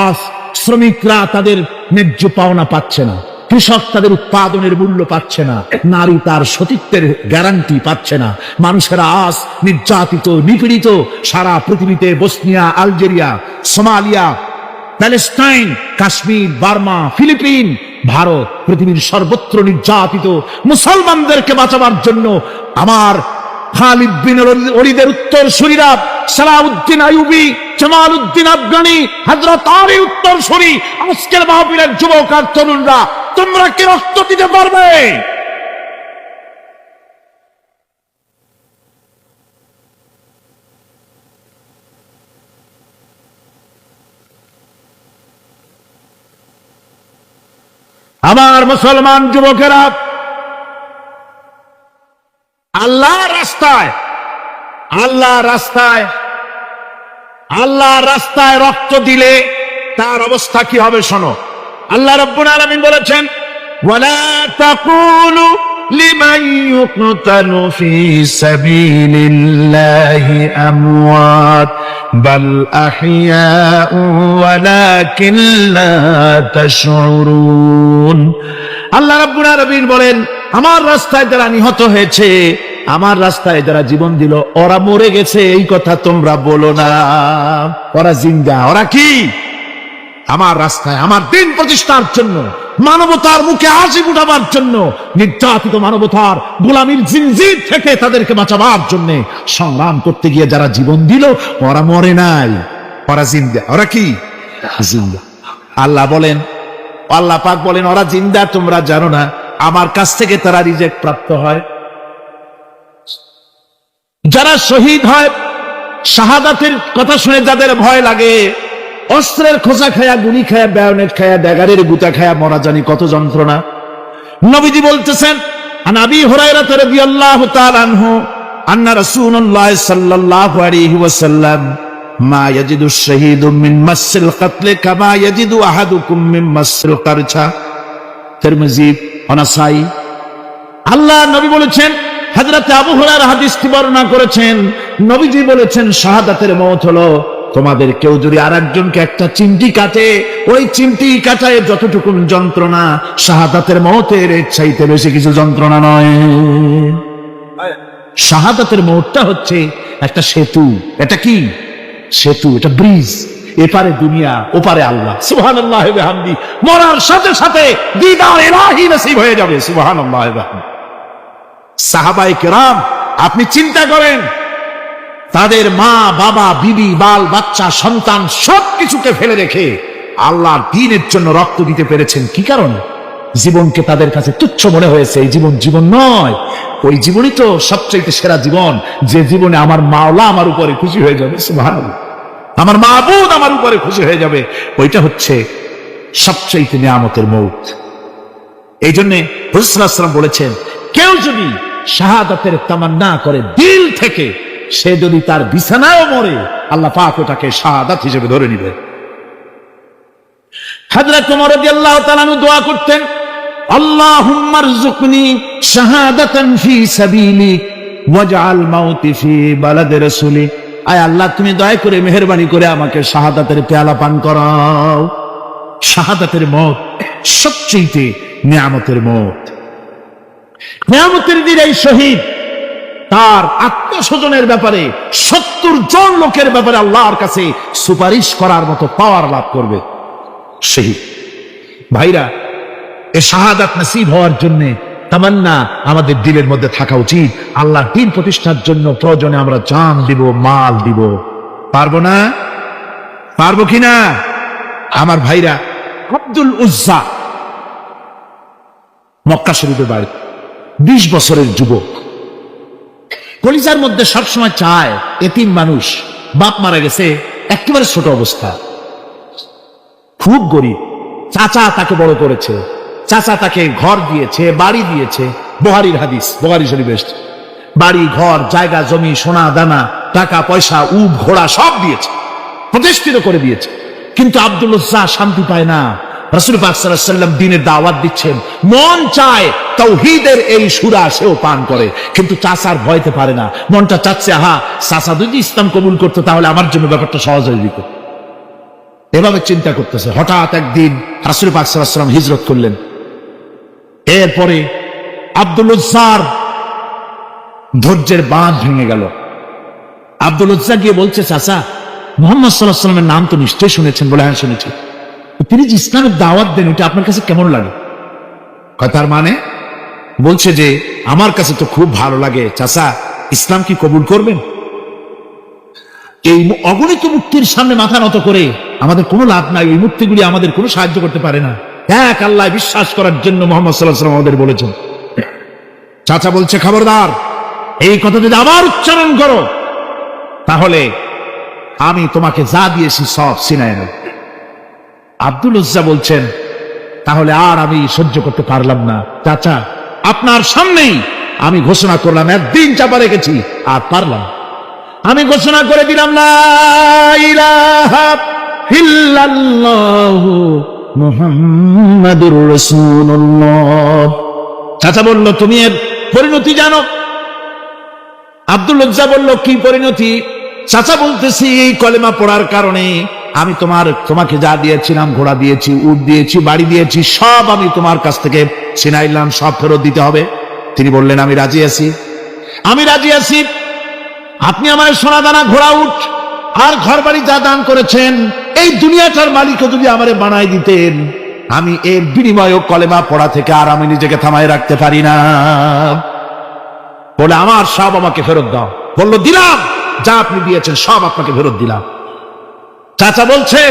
আজ শ্রমিকরা তাদের ন্যায্য পাওনা পাচ্ছে না, কৃষক তাদের উৎপাদনের মূল্য পাচ্ছে না, নারী তার সতীত্বের গ্যারান্টি পাচ্ছে না। মানুষেরা আজ নির্যাতিত, নিপীড়িত। সারা পৃথিবীতে Bosnia, Algeria, Somalia, Palestine, Kashmir, Burma, Philippines, Bharat, পৃথিবীর সর্বত্র নির্যাতিত মুসলমানদেরকে বাঁচাবার জন্য আমার খালিদ বিন ওলীদের উত্তরসূরিরা, সালাউদ্দিন আইয়ুবী, জামালউদ্দিন আফগানি, হযরত আলী উত্তরসূরি, আজকের মাহফিলের যুবক আর তরুণরা, তোমরা কি রক্ত দিতে পারবে? আমার মুসলমান যুবকেরা, আল্লাহর রাস্তায় রক্ত দিলে তার অবস্থা কি হবে শোনো। আল্লাহ রাব্বুল আলামিন বলেছেন, ওয়ালা তাকুলু لمن يقتل في سبيل الله أموات بل أحياء ولكن لا تشعرون আল্লাহ রাব্বুল আলামিন বলেন, আমার রাস্তায় যারা নিহত হয়েছে, আমার রাস্তায় যারা জীবন দিল, ওরা মরে গেছে এই কথা তোমরা বলো না, ওরা জিন্দা। ওরা কি? আমার রাস্তায় আমার দিন প্রতিষ্ঠার জন্য, মানবতার মুখে হাসি ফুটাবার জন্য, নির্যাতিত মানবতার গোলামীর জিনজির থেকে তাদেরকে বাঁচাবার জন্য সংগ্রাম করতে গিয়ে যারা জীবন দিল, ওরা মরে নাই, ওরা জিন্দা। ওরা কি? জিন্দা। আল্লাহ বলেন, আল্লাহ পাক বলেন, ওরা জিন্দা তোমরা জানো না, আমার কাছ থেকে তারা রিজেক্ট প্রাপ্ত হয়। যারা শহীদ হয়, শাহাদাতের কথা শুনে যাদের ভয় লাগে, অস্ত্রের খোঁচা খায়া, গুলি খায়া, বায়োনেট খায়া, ড্যাগারের গুতা খায়া মরা জানি কত যন্ত্রণা। নবীজি বলতেছেন, আন আবি হুরায়রা রাদিয়াল্লাহু তাআলা আনহু আন্না রাসূলুল্লাহ সাল্লাল্লাহু আলাইহি ওয়াসাল্লাম মা ইয়াজিদু শাহীদু মিন মাসিল কাতল কামা ইয়াজিদু আহাদুকুম মিন মাসিল কারছা। তিরমিজি, নাসাই। আল্লাহ নবী বলেছেন, হযরত আবু হুরায়রা হাদিসটি বর্ণনা করেছেন, নবীজি বলেছেন, শাহাদাতের মওত হলো তোমাদের কেউ যদি আরেকজনকে একটা চিমটি কাটে, ওই চিমটি কাটায় যতটুকু যন্ত্রণা, শাহাদাতের মওতের এর চাইতে বেশি কিছু যন্ত্রণা নয়। শাহাদাতের মওতটা হচ্ছে একটা সেতু। এটা কি সেতু? এটা ব্রিজ। এপারে দুনিয়া, ওপারে আল্লাহ। সুবহানাল্লাহ ওয়া বিহামদি। মরার সাথে সাথে দিদার ইলাহি নসিব হয়ে যাবে। সুবহানাল্লাহ ওয়া বিহামদি। সাহাবায়ে কেরাম, আপনি চিন্তা করেন, তাদের মা, বাবা, বিবি, বাল, বাচ্চা, সন্তান সবকিছুকে ফেলে রেখে আল্লাহর দ্বীনের জন্য রক্ত দিতে পেরেছেন। কি কারণে? জীবনকে তাদের কাছে তুচ্ছ মনে হয়েছে। এই জীবন জীবন নয়, ওই জীবনই তো সবচেয়ে সেরা জীবন, যে জীবনে আমার মাওলা আমার উপরে খুশি হয়ে যাবে। সুবহানাল্লাহ। আমার মাবুদ আমার উপরে খুশি হয়ে যাবে। ওইটা হচ্ছে সবচেয়ে নিয়ামতের মওত। এই জন্য রাসূল সাল্লাল্লাহু আলাইহি ওয়াসাল্লাম বলেছেন, কেউ যদি শাহাদাতের তামান্না করে দিল থেকে, সে যদি তার বিছানায়ও মরে, আল্লাহ পাক ওটাকে শাহাদাত হিসেবে ধরে নিবে। হযরত ওমর রাদিয়াল্লাহু তাআলা দোয়া করতেন, আল্লাহুম্মা রযুকনি শাহাদাতান ফি সাবিলিক ওয়াজআল মাউতি ফি বালাদি রাসূলিক। আয় আল্লাহ, তুমি দয়া করে মেহেরবানি করে আমাকে শাহাদাতের পেয়ালা পান করাও। শাহাদাতের মওত সবচেয়ে নিয়ামতের মওত। নিয়ামতের দিন এই শহীদ তার আত্মস্বজনের ব্যাপারে 70 জন লোকের ব্যাপারে আল্লাহর কাছে সুপারিশ করার মতো পাওয়ার লাভ করবে শহীদ। ভাইরা, এ শাহাদাত নসিব হওয়ার জন্য তামান্না আমাদের দিলের মধ্যে থাকা উচিত। আল্লাহর দ্বীন প্রতিষ্ঠার জন্য প্রয়োজনে আমরা জান দিব, মাল দিব। পারবো না? পারবো কিনা? আমার ভাইরা, আব্দুল উজ্জা মক্কা শরীফের বাড়ি, 20 বছরের যুবক, কলিজার মধ্যে সবসময় চায় এতিম মানুষ, বাপ মারা গেছে, একেবারে ছোট অবস্থা, খুব গরিব। চাচা তাকে বড় করেছে, চাচা তাকে ঘর দিয়েছে, বাড়ি দিয়েছে। বুখারীর হাদিস, বুখারী শরীফে এসেছে। বাড়ি, ঘর, জায়গা, জমি, সোনা দানা, টাকা পয়সা, উট ঘোড়া সব দিয়েছে, প্রতিষ্ঠিত করে দিয়েছে। কিন্তু আব্দুল উজ্জা শান্তি পায় না। রাসূল পাক সাল্লাল্লাহু আলাইহি ওয়াসাল্লাম দ্বীনের দাওয়াত দিচ্ছেন, মন চায় তাওহীদের এই সূরা সেও পান করে, কিন্তু চাচার ভয়তে পারে না। মনটা চাচ্ছে, আহা, চাচা যদি ইসলাম কবুল করতো তাহলে আমার জন্য ব্যাপারটা সহজ হয়ে যেত। এভাবে চিন্তা করতেছে। হঠাৎ একদিন রাসূল পাক সাল্লাল্লাহু আলাইহি ওয়াসাল্লাম হিজরত করলেন। এরপরে আব্দুল উজ্জার ধৈর্যের বাঁধ ভেঙে গেল। আব্দুল উজ্জা গিয়ে বলছে, চাচা, মুহাম্মদ সাল্লাল্লাহু আলাইহি ওয়াসাল্লামের নাম তো নিশ্চয়ই শুনেছেন। বলে, হ্যাঁ শুনেছি। তিনি যে ইসলামের দাওয়াত দেন, এটা আপনার কাছে কেমন লাগে? তার মানে বলছে যে, আমার কাছে তো খুব ভালো লাগে। চাচা, ইসলাম কি কবুল করবেন? এই অগণিত মূর্তির সামনে মাথা নত করে আমাদের কোনো লাভ নাই। ওই মূর্তিগুলি আমাদের কোনো সাহায্য করতে পারে না। এক আল্লাহ বিশ্বাস করার জন্য মুহাম্মদ সাল্লাল্লাহু আলাইহি ওয়াসাল্লাম আমাদের বলেছেন। চাচা বলছে, খবরদার, এই কথা যদি আবার উচ্চারণ করো তাহলে আমি তোমাকে যা দিয়েছি সব ছিনায় নেব। আব্দুল উজ্জা বলছেন, তাহলে আর আমি সহ্য করতে পারলাম না। চাচা, আপনার সামনেই আমি ঘোষণা করলাম, একদিন চাপা রেখেছি, আর পারলাম। আমি ঘোষণা করে দিলাম, লা ইলাহা ইল্লাল্লাহু মুহাম্মাদুর রাসূলুল্লাহ। চাচা বলল, তুমি এর পরিণতি জানো? আব্দুল লজ্জা বলল, কি পরিণতি? চাচা বলতেছি, এই কলেমা পড়ার কারণে আমি তোমাকে যা দিয়েছিলাম, ঘোড়া দিয়েছি, উট দিয়েছি, বাড়ি দিয়েছি, সব আমি তোমার কাছ থেকে ছিনাইলাম, সব ফেরত দিতে হবে। তিনি বললেন, আমি রাজি আছি, আমি রাজি আছি। আপনি আমার সোনা দানা, ঘোড়া, উট আর ঘর বাড়ি যা দান করেছেন, এই দুনিয়াটার মালিকও যদি আমারে বানাই দিতেন, আমি এর বিনিময়ে কলেমা পড়া থেকে আর আমি নিজেকে থামায় রাখতে পারি না। বলে, আমার সব আমাকে ফেরত দাও। বলল, দিলাম, যা আপনি দিয়েছেন সব আপনাকে ফেরত দিলাম। চাচা বলছে,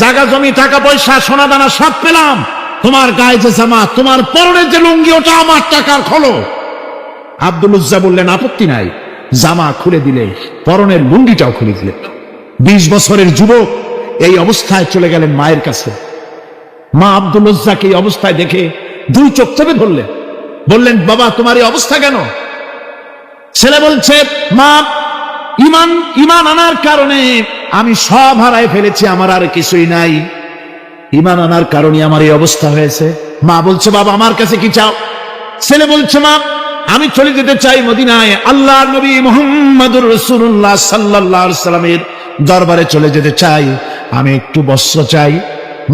জায়গা জমি, টাকা পয়সা, সোনা দানা সব পেলাম, তোমার গায়ে যে জামা, তোমার পরনের যে লুঙ্গি, ওটা আমার টাকার খোলো। আব্দুল উজ্জা বললেন, আপত্তি নাই, জামা খুলে দিলে, পরনের লুঙ্গিটাও খুলে দিলে। 20 বছরের যুবক এই অবস্থায় চলে গেলেন মায়ের কাছে। মা আব্দুল উজ্জাকে এই অবস্থায় দেখে 2 চোখ চেপে ধরলেন, বললেন, বাবা তোমার এই অবস্থা কেন? ছেলে বলছে, মা, ইমান আনার কারণে আমি সব হারাই ফেলেছি, আমার আর কিছুই নাই, ইমান আনার কারণে আমার এই অবস্থা হয়েছে। মা বলছে, বাবা আমার কাছে কি চাও? ছেলে বলছে, মা, আমি চলে যেতে চাই মদিনায়, আল্লাহর নবী মুহাম্মদুর রাসূলুল্লাহ সাল্লাল্লাহু আলাইহি সাল্লামের দরবারে চলে যেতে চাই, আমি একটু বস্ত্র চাই।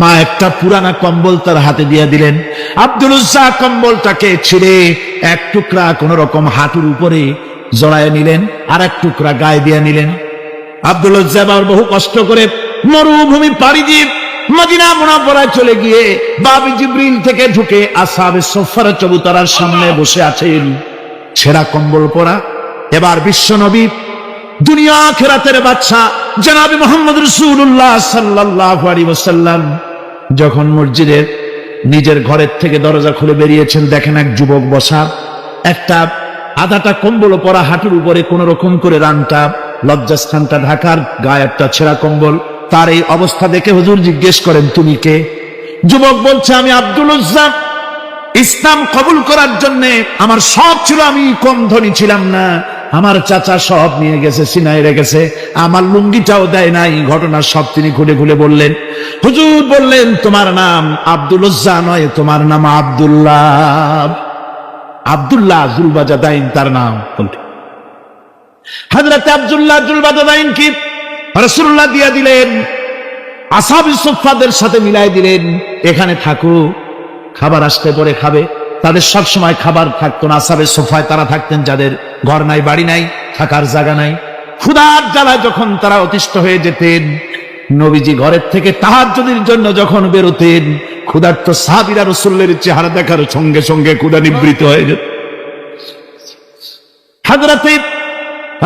মা একটা পুরানা কম্বল তার হাতে দিয়ে দিলেন। আব্দুল উজ্জা কম্বলটাকে ছিঁড়ে এক টুকরা কোন রকম হাঁটুর উপরে জড়ায় নিলেন, আর এক টুকরা গায়ে দিয়ে নিলেন। আব্দুল উজ্জা আবার বহু কষ্ট করে মরুভূমি পাড়ি দিয়ে মদিনা মুনাওয়ারায় চলে গিয়ে বাবি জিবরিল থেকে ঢুকে আসহাবে সুফফার চবুতরার সামনে বসে আছেন, ছেঁড়া কম্বল পরা। এবার বিশ্ব নবী, দুনিয়া আখিরাতের বাদশা জনাবে মুহাম্মদ রাসূলুল্লাহ সাল্লাল্লাহু আলাইহি ওয়াসাল্লাম যখন মসজিদের নিজের ঘরের থেকে দরজা খুলে বেরিয়েছেন, দেখেন এক যুবক বসা, একটা আধাটা কম্বল পরা, হাঁটুর উপরে কোন রকম করে রানটা, লজ্জাস্থানটা ঢাকার, গায়ে একটা ছেঁড়া কম্বল। তার এই অবস্থা দেখে হুজুর জিজ্ঞেস করেন, তুমি কে? যুবক বলছে, আমি আব্দুল উজ্জা। ইসলাম কবুল করার জন্য আমার সব ছিল, আমি কম ধনী ছিলাম না, আমার চাচা সব নিয়ে গেছে, সিনাই রেখেছে, আমার লুঙ্গিটাও দেয় নাই। ঘটনা সব তিনি খুলে খুলে বললেন। হুজুর বললেন, তোমার নাম আব্দুল উজ্জা নয়, তোমার নাম আব্দুল্লাহ। আব্দুল্লাহ জুলবাজাদাইন তার নাম। হযরত আব্দুল্লাহ জুলবাজাদাইন কি রাসূলুল্লাহ দিয়া দিলেন, আসহাবে সুফফাদের সাথে মিলাই দিলেন, এখানে থাকো, খাবার আসতে পরে খাবে। তাদের সব সময় খাবার থাকতো না। আসহাবে সুফফায় তারা থাকতেন যাদের ঘর নাই, বাড়ি নাই, থাকার জায়গা নাই। ক্ষুধার জ্বালায় যখন তারা অতিষ্ঠ হয়ে যেতেন, নবীজি ঘরের থেকে তাহাজ্জুদের জন্য যখন বেরোতেন, ক্ষুধার্ত সাহাবীরা রাসূলের চেহারা দেখার সঙ্গে সঙ্গে ক্ষুধা নিবৃত হয়ে যেত। হযরত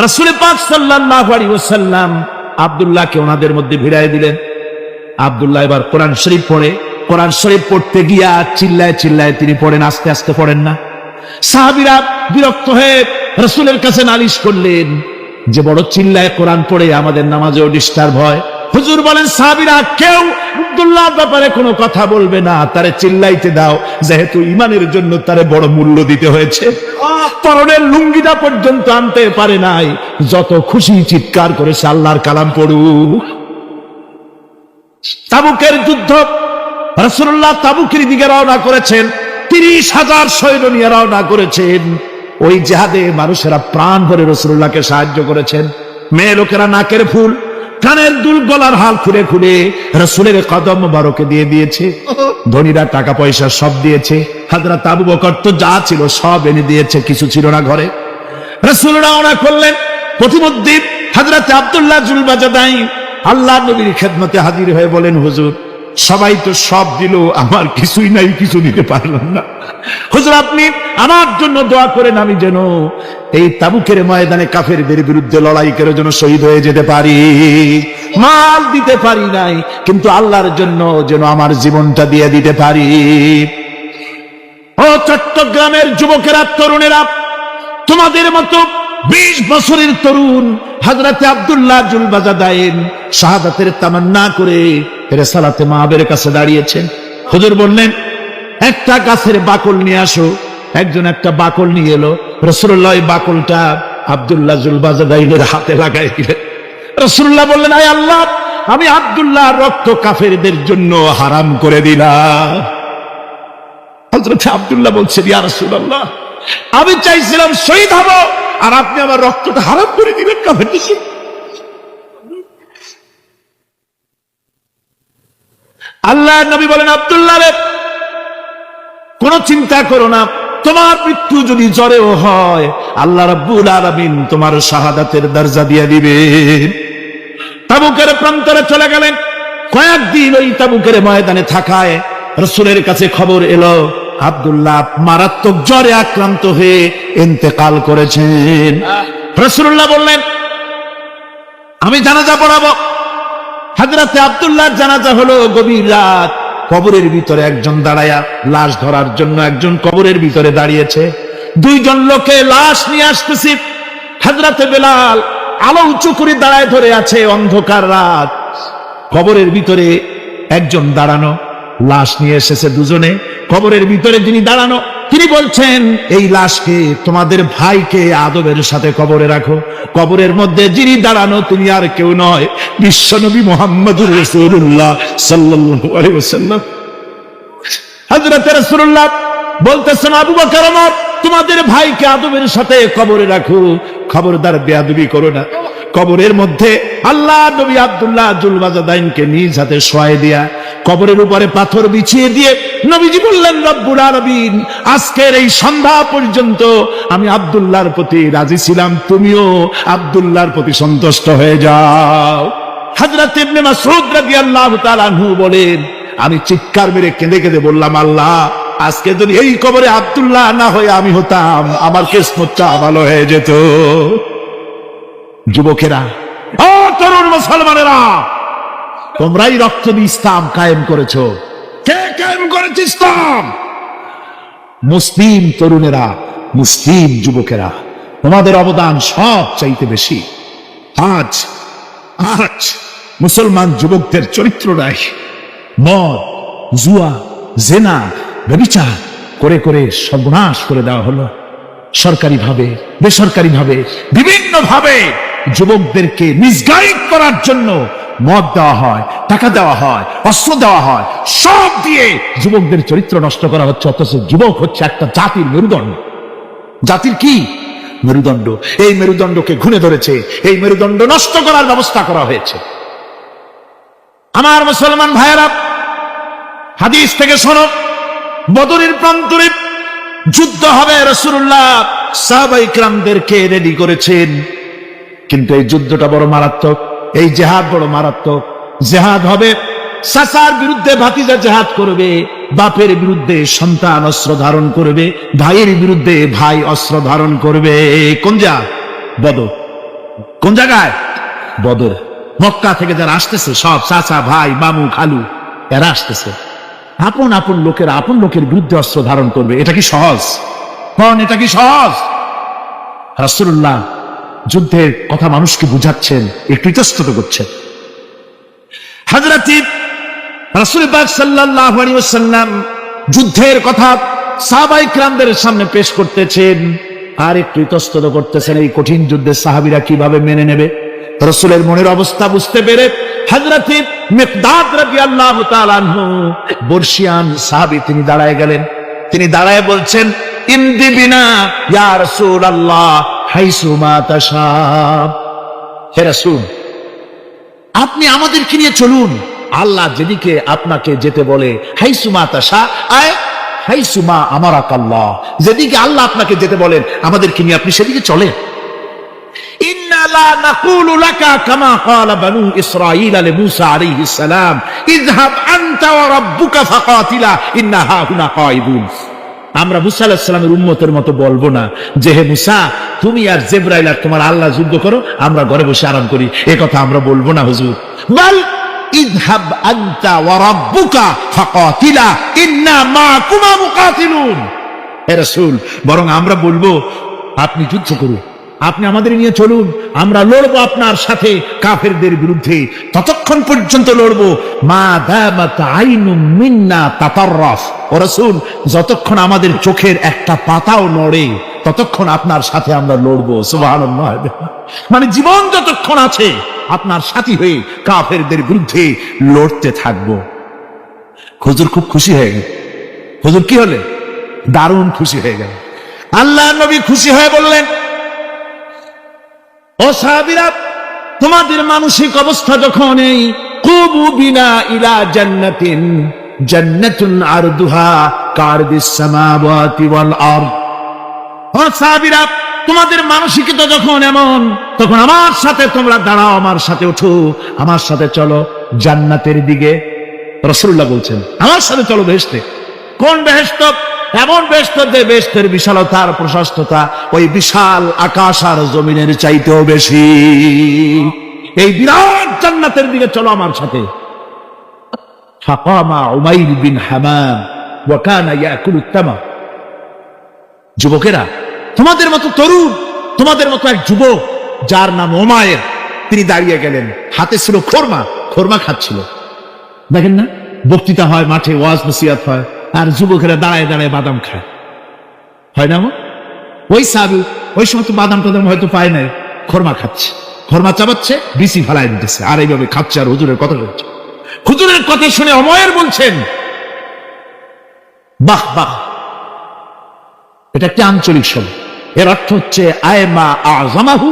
রাসূল পাক সাল্লাল্লাহু আলাইহি ওয়াসাল্লাম আব্দুল্লাহকে ওনাদের মধ্যে ভিড়ায় দিলেন। আব্দুল্লাহ এবার কোরআন শরীফ পড়ে। কোরআন শরীফ পড়তে গিয়া চিল্লায় চিল্লায় তিনি পড়েন, আস্তে আস্তে পড়েন না। সাহাবীরা বিরক্ত হয়ে রাসূলের কাছে নালিশ করলেন যে বড় চিল্লায় কোরআন পড়ে, আমাদের নামাজেও ডিস্টার্ব হয়। হুজুর বলেন, সাহাবীরা কেউ আব্দুল্লাহর ব্যাপারে কোনো কথা বলবে না, তারে চিল্লাইতে দাও, যেহেতু ঈমানের জন্য তারে বড় মূল্য দিতে হয়েছে। পরনের লুঙ্গিটা পর্যন্ত আনতে পারে নাই, যত খুশি চিৎকার করেছে, আল্লাহর কালাম পড়ুক। তাবুকের যুদ্ধ, রাসূলুল্লাহ তাবুকের দিকে রওনা করেছেন, 30,000 সৈন্য নিয়ে রওনা করেছেন। ওই জিহাদে মানুষেরা প্রাণ ভরে রাসূলুল্লাহকে সাহায্য করেছেন। মেয়ে লোকেরা নাকের ফুল, কানের দুল, গলার হাল খুলে খুলে রাসূলের কদম মোবারকে দিয়ে দিয়েছে। ধনীরা টাকা পয়সা সব দিয়েছে। হযরত আবু বকর তো যা ছিল সব এনে দিয়েছে, কিছু ছিল না ঘরে। রাসূল রওনা করলেন। প্রতিমধ্যে হযরত আব্দুল্লাহ জুলবাজাদাইন আল্লাহর নবীর খেদমতে হাজির হয়ে বলেন, হুজুর সবাই তো সব দিল, আমার কিছুই নাই, কিছু দিতে পারলাম না। হুজুর আপনি আমার জন্য দোয়া করেন, আমি যেন এই তাবুকের ময়দানে কাফেরদের বিরুদ্ধে লড়াই করে যেন শহীদ হয়ে যেতে পারি। মাল দিতে পারি নাই, কিন্তু আল্লাহর জন্য যেন আমার জীবনটা দিয়ে দিতে পারি। ও চট্টগ্রামের যুবকেরা, তরুণেরা, তোমাদের মতো 20 বছরের তরুণ হযরত আব্দুল্লাহ জুলবাজাদাইন শাহাদাতের তামান্না করে রিসালাতে মাহবের কাছে দাঁড়িয়েছেন। হুজুর বললেন, একটা গাছের বাকল নিয়ে আসো। একজন একটা বাকল নিয়ে এলো। রাসূলুল্লাহ এই বাকলটা আব্দুল্লাহ জুলবাজাদাইনের হাতে লাগাই দিলেন। রাসূলুল্লাহ বললেন, আয় আল্লাহ, আমি আব্দুল্লাহর রক্ত কাফেরদের জন্য হারাম করে দিলাম। হযরত আব্দুল্লাহ বলছেন, ইয়া রাসূলুল্লাহ, আমি চাইছিলাম শহীদ হব, আর আপনি আমার রক্তটা হারাম করে দিলেন কাফের দেশে। আল্লাহর নবী বলেন, আব্দুল্লাহ রে, কোন চিন্তা করো না, তোমার মৃত্যু যদি জ্বরেও হয়, আল্লাহ রাব্বুল আলামিন তোমার শাহাদাতের দরজা দিয়ে দিবেন। তাবুকের প্রান্তরে চলে গেলেন। কয়েকদিন ওই তাবুকের ময়দানে থাকায় রাসূলের কাছে খবর এলো, আব্দুল্লাহ মারাত্মক জ্বরে আক্রান্ত হয়ে ইন্তেকাল করেছেন। রাসূলুল্লাহ বললেন, আমি জানাজা পড়াবো। হযরতে আব্দুল্লাহর জানাজা হলো গভীর রাত। কবরের ভিতরে একজন দাঁড়ায়া লাশ ধরার জন্য একজন কবরের ভিতরে দাঁড়িয়েছে। দুইজন লোকে লাশ নিয়ে আসতেছে। হযরতে বেলাল আলো উঁচু করে দাঁড়ায় ধরে আছে। অন্ধকার রাত, কবরের ভিতরে একজন দাঁড়ানো, লাশ নিয়ে এসেছে দুজনে। কবরের ভিতরে যিনি দাঁড়ানো, তিনি বলছেন, এই লাশকে তোমাদের ভাইকে আদবের সাথে কবরে রাখো। কবরের মধ্যে যিনি দাঁড়ানো তিনি আর কেউ নয়, বিশ্বনবী মুহাম্মদুর রাসূলুল্লাহ সাল্লাল্লাহু আলাইহি ওয়াসাল্লাম। হযরত রাসূলুল্লাহ বলতেছেন, আবু বকর, ওমর, তোমাদের ভাইকে আদবের সাথে কবরে রাখো, খবরদার বেয়াদবি করো না। কবরের মধ্যে আল্লাহ নবী আব্দুল্লাহ জুলবাজাদাইনকে নিজ হাতে শোয়াই দিয়া কবরের উপরে পাথর বিছিয়ে দিয়ে নবীজি বললেন, রব্বুল আলামিন, আজকের এই সন্ধ্যা পর্যন্ত আমি আব্দুল্লাহর প্রতি রাজি ছিলাম, তুমিও আব্দুল্লাহর প্রতি সন্তুষ্ট হয়ে যাও। হযরত ইবনে মাসউদ রাদিয়াল্লাহু তাআলা আনহু বলেন, আমি চিৎকার মেরে কেঁদে কেঁদে বললাম, আল্লাহ, আজকে যদি এই কবরে আব্দুল্লাহ না হয়ে আমি হতাম, আমার কিসমতটা ভালো হয়ে যেত। যুবকেরা, ও তরুণ মুসলমানেরা, তোমরাই রক্ত দিয়ে ইসলাম কায়েম করেছো। কে কায়েম করেছে ইসলাম? মুসলিম তরুণেরা, মুসলিম যুবকেরা, তোমাদের অবদান সব চাইতে বেশি। আজ মুসলমান যুবকদের চরিত্র নাই, মদ, জুয়া, জেনা, ব্যভিচার করে করে সর্বনাশ করে দেওয়া হলো। সরকারি ভাবে, বেসরকারি ভাবে, বিভিন্ন ভাবে যুবকদেরকে মিসগাইড করার জন্য মদ দেওয়া হয়, টাকা দেওয়া হয়, অস্ত্র দেওয়া হয়, সব দিয়ে যুবকদের চরিত্র নষ্ট করা হচ্ছে। অথচ যুবক হচ্ছে একটা জাতির মেরুদণ্ড। জাতির কি মেরুদণ্ড? এই মেরুদণ্ডকে ঘুরে ধরেছে, এই মেরুদণ্ড নষ্ট করার ব্যবস্থা করা হয়েছে। আমার মুসলমান ভাইয়েরা, হাদিস থেকে শোনো, বদরের প্রান্তরে যুদ্ধ হবে। রাসূলুল্লাহ সাহাবায়ে কিরামদেরকে রেডি করেছেন, কিন্তু এই যুদ্ধটা বড় মারাত্মক, এই জিহাদ বড় মারাত্মক। জিহাদ হবে, চাচার বিরুদ্ধে ভাতিজা জিহাদ করবে, বাপের বিরুদ্ধে সন্তান অস্ত্র ধারণ করবে, ভাইয়ের বিরুদ্ধে ভাই অস্ত্র ধারণ করবে। কোন জায়গা? বদর। কোন জায়গায়? বদর। মক্কা থেকে যারা আসতেছে, সব চাচা, ভাই, মামু, খালু, এরা আসতেছে। আপন আপন লোকেরা আপন লোকের বিরুদ্ধে অস্ত্র ধারণ করবে। এটা কি সহজ? এটা কি সহজ? রাসূলুল্লাহ যুদ্ধের কথা মানুষকে বুঝাচ্ছেন, একটু ইতস্তত করছেন। হযরত রাসূল পাক সাল্লাল্লাহু আলাইহি ওয়াসাল্লাম যুদ্ধের কথা সাহাবায়ে কিরামদের সামনে পেশ করতেছেন, আর একটু ইতস্তত করতেছেন এই কঠিন যুদ্ধে সাহাবীরা কিভাবে মেনে নেবে। রাসূলের মনের অবস্থা বুঝতে পেরে হযরত মিকদাদ রাদিয়াল্লাহু তাআলা আনহু, বর্ষিয়ান সাহাবী, তিনি দাঁড়ায় গেলেন। তিনি দাঁড়ায় বলছেন, ইমদি বিনা ইয়া রাসূলুল্লাহ হাইসু মা তাশা। হে রাসূল, আপনি আমাদেরকে নিয়ে চলুন, আল্লাহ যেদিকে আপনাকে যেতে বলে, হাইসু মা তাশা আয় হাইসু মা আমারাকাল্লাহ, যেদিকে আল্লাহ আপনাকে যেতে বলেন আমাদেরকে নিয়ে আপনি সেদিকে চলেন। ইন্না লা নাকুলু লাকা কামা ক্বালা বানু ইসরাঈল লিমূসা আলাইহিস সালাম, ইযহাব আনতা ওয়া রাব্বুকা ফাকাতিলা ইন্না হাহুনা কাঈদুন। আমরা মুসা আলাইহিস সালামের উম্মতের মতো বলবো না যে, হে মুসা, তুমি আর জিবরাইল আর তোমার আল্লাহ যুদ্ধ করো, আমরা ঘরে বসে আরাম করি। এই কথা আমরা বলবো না হুজুর। বাল ইযহাব আনতা ওয়া রাব্বুকা ফাকাতিলা ইন্না মাকুমা মুকাতিলুন। হে রাসূল, বরং আমরা বলবো, আপনি যুদ্ধ করুন, আপনি আমাদের নিয়ে চলুন, আমরা লড়বো আপনার সাথে কাফেরদের বিরুদ্ধে। ততক্ষণ পর্যন্ত লড়বো মা দামাত আইনুম মিন্না তাতাররাফ। ও রাসূল, যতক্ষণ আমাদের চোখের একটা পাতাও নড়ে ততক্ষণ আপনার সাথে আমরা লড়বো। সুবহানাল্লাহ। মানে জীবন যতক্ষণ আছে আপনার সাথী হয়ে কাফেরদের বিরুদ্ধে লড়তে থাকবো। হুজুর খুব খুশি হয়ে গেল। হুজুর কি হলে? দারুণ খুশি হয়ে গেল। আল্লাহ নবী খুশি হয়ে বললেন, ও সাহাবীরা, তোমাদের মানসিক অবস্থা যখন এই কুবু বিনা ইলা জান্নাতিন, জান্নাতুন আরদুহা কারদিস সামাওয়াতি ওয়াল আরদ। ও সাহাবীরা, তোমাদের মানসিকতা যখন এমন, তখন আমার সাথে তোমরা দাঁড়াও, আমার সাথে ওঠো, আমার সাথে চলো জান্নাতের দিকে। রাসূলুল্লাহ বলছেন, আমার সাথে চলো বেহেশতে। কোন বেহেশত? এমন বেহেশত যে বেহেশতের বিশালতার প্রশস্ততা ওই বিশাল আকাশ আর জমিনের চাইতেও বেশি। এই বিরাট জান্নাতের দিকে চলো আমার সাথে। ফাকামা উমাইর বিন হামাম ওয়া কানা ইয়াকুলু তামার। যুবকেরা, তোমাদের মতো তরুণ, তোমাদের মতো এক যুবক যার নাম উমায়ের, তিনি দাঁড়িয়ে গেলেন, হাতে ছিল খোরমা, খোরমা খাচ্ছিল। দেখেন না, বক্তৃতা হয়, মাঠে ওয়াজ নসিহত হয়, আর যুবকেরা দাঁড়ায় দাঁড়ায় বাদাম খায়, হয় না? ওই সাহাবী ওই সময় তো বাদাম টাদাম হয়তো পায় না, খোরমা খাচ্ছে, খোরমা চাবাচ্ছে, বিসি ফালাই দিতেছে, আর এইভাবে খাচ্ছে, আর হুজুরের কথা শুনছে। হুজুরের কথা শুনে উমায়ের বলছেন, বাহ বাহ। এটা একটা আঞ্চলিক শব্দ, এর অর্থ হচ্ছে আয়মা আযমাহু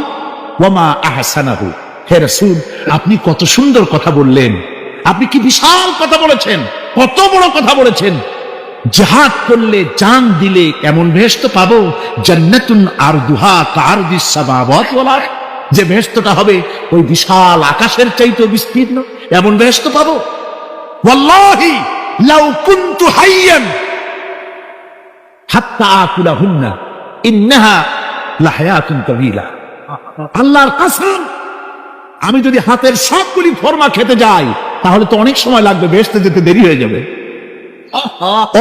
ওয়া মা আহসানাহু। হে রাসূল, আপনি কত সুন্দর কথা বললেন, আপনি কি বিশাল কথা বলেছেন, কত বড় কথা বলেছেন। জিহাদ করলে, জান দিলে এমন বেহেশত পাবো, জান্নাতুন আরদুহা কারদিস সামাওয়াতি ওয়াল আরদ, যে বেহেশতটা হবে ওই বিশাল আকাশের চাইতেও বিস্তীর্ণ, এমন বেহেশত পাবো। ওয়াল্লাহি লাউ কুনতু হাইয়ান হাত্তা আকুলাহুন্না ইন্নাহা লাহায়াতুন তাওয়িলা। আল্লাহর কসম, আমি যদি হাতের সবগুলি ফরমা খেতে যাই, তাহলে তো অনেক সময় লাগবে, বেহেশতে যেতে দেরি হয়ে যাবে,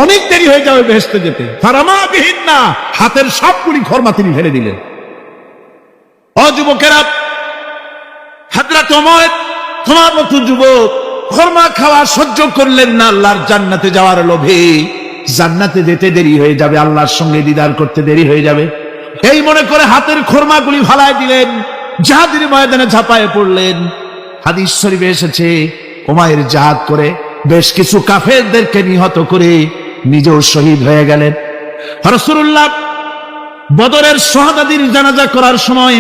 অনেক দেরি হয়ে যাবে বেহেশতে যেতে। ফারামা বিহিন্না, হাতের সবগুলি ফরমা তিনি ফেলে দিলেন। ও যুবকেরা, হযরত ওমর তোমার মতো যুবক ফরমা খাওয়া সহ্য করলেন না আল্লাহর জান্নাতে যাওয়ার লোভে। জান্নাতে যেতে দেরি হয়ে যাবে, আল্লাহর সঙ্গে দিদার করতে দেরি হয়ে যাবে, এই মনে করে হাতের খোরমাগুলি ফালাই দিলেন, জিহাদের ময়দানে ঝাঁপায়ে পড়লেন। হাদিস শরীফে এসেছে, উমাইর জিহাদ করে বেশ কিছু কাফেরদেরকে নিহত করে নিজেও শহীদ হয়ে গেলেন। রাসূলুল্লাহ বদরের শাহাদাতের জানাজা করার সময়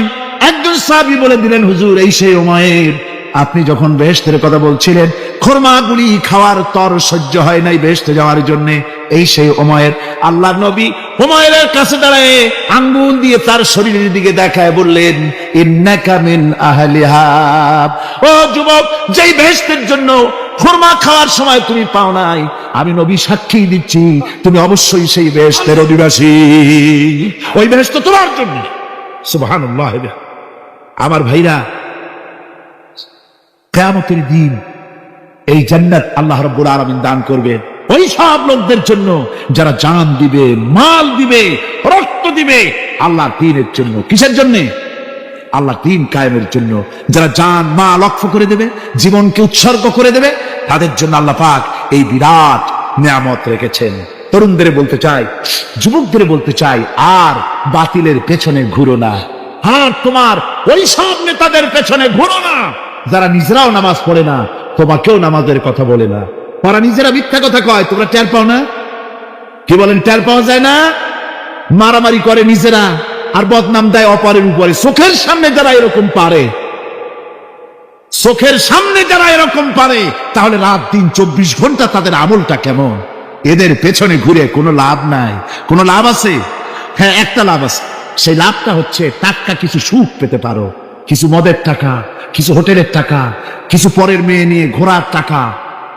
একজন সাহাবী বলে দিলেন, হুজুর, এই সেই উমাইর, আপনি যখন বেহেশতের কথা বলছিলেন, খোরমাগুলি খাওয়ার তর সহ্য হয় নাই বেহেশতে যাওয়ার জন্য, এই সেই উমাইর। আল্লাহর নবী উমাইরের কাছে দাঁড়ায় আঙ্গুল দিয়ে তার শরীরের দিকে দেখায় বললেন, ইন্নাকা মিন আহলিহা। ও যুবক, যেই বেহেশতের জন্য খোরমা খাওয়ার সময় তুমি পাও নাই, আমি নবী সাক্ষী দিচ্ছি, তুমি অবশ্যই সেই বেহেশতের অধিবাসী, ওই বেহেশত তোমার জন্য। সুবহানাল্লাহ। আমার ভাইরা, কিয়ামতের দিন এই জান্নাত আল্লাহ রাব্বুল আলামিন দান করবেন ওই সব লোকদের জন্য যারা জান দিবে, মাল দিবে, রক্ত দিবে আল্লাহর দ্বীনের জন্য। কিসের জন্য? আল্লাহর দ্বীন কায়েমের জন্য। যারা জান মাল ওয়াকফ করে দেবে, জীবনকে উৎসর্গ করে দেবে, তাদের জন্য আল্লাহ পাক এই বিরাট নিয়ামত রেখেছেন। তরুণদের বলতে চাই, যুবকদের বলতে চাই, আর বাতিলের পেছনে ঘুরো না, আর তোমার ওই সব নেতাদের পেছনে ঘুরো না যারা নিজেরাও নামাজ পড়ে না, তোমাকেও নামাজের কথা বলে না। ওরা নিজেরা মিথ্যা কথা কয়, তোমরা টের পাও না? কি বলেন, টের পাওয়া যায় না? মারামারি করে নিজেরা, আর বদনাম দেয় অপরের উপরে। চোখের সামনে যারা এরকম পারে, চোখের সামনে যারা এরকম পারে, তাহলে রাত দিন 24 ঘন্টা তাদের আমলটা কেমন? এদের পেছনে ঘুরে কোনো লাভ নাই। কোনো লাভ আছে? হ্যাঁ, একটা লাভ আছে। সেই লাভটা হচ্ছে টাটকা কিছু সুখ পেতে পারো, কিছু মদের টাকা, কিছু হোটেলের টাকা, কিছু পরের মেয়ে নিয়ে ঘোরার টাকা,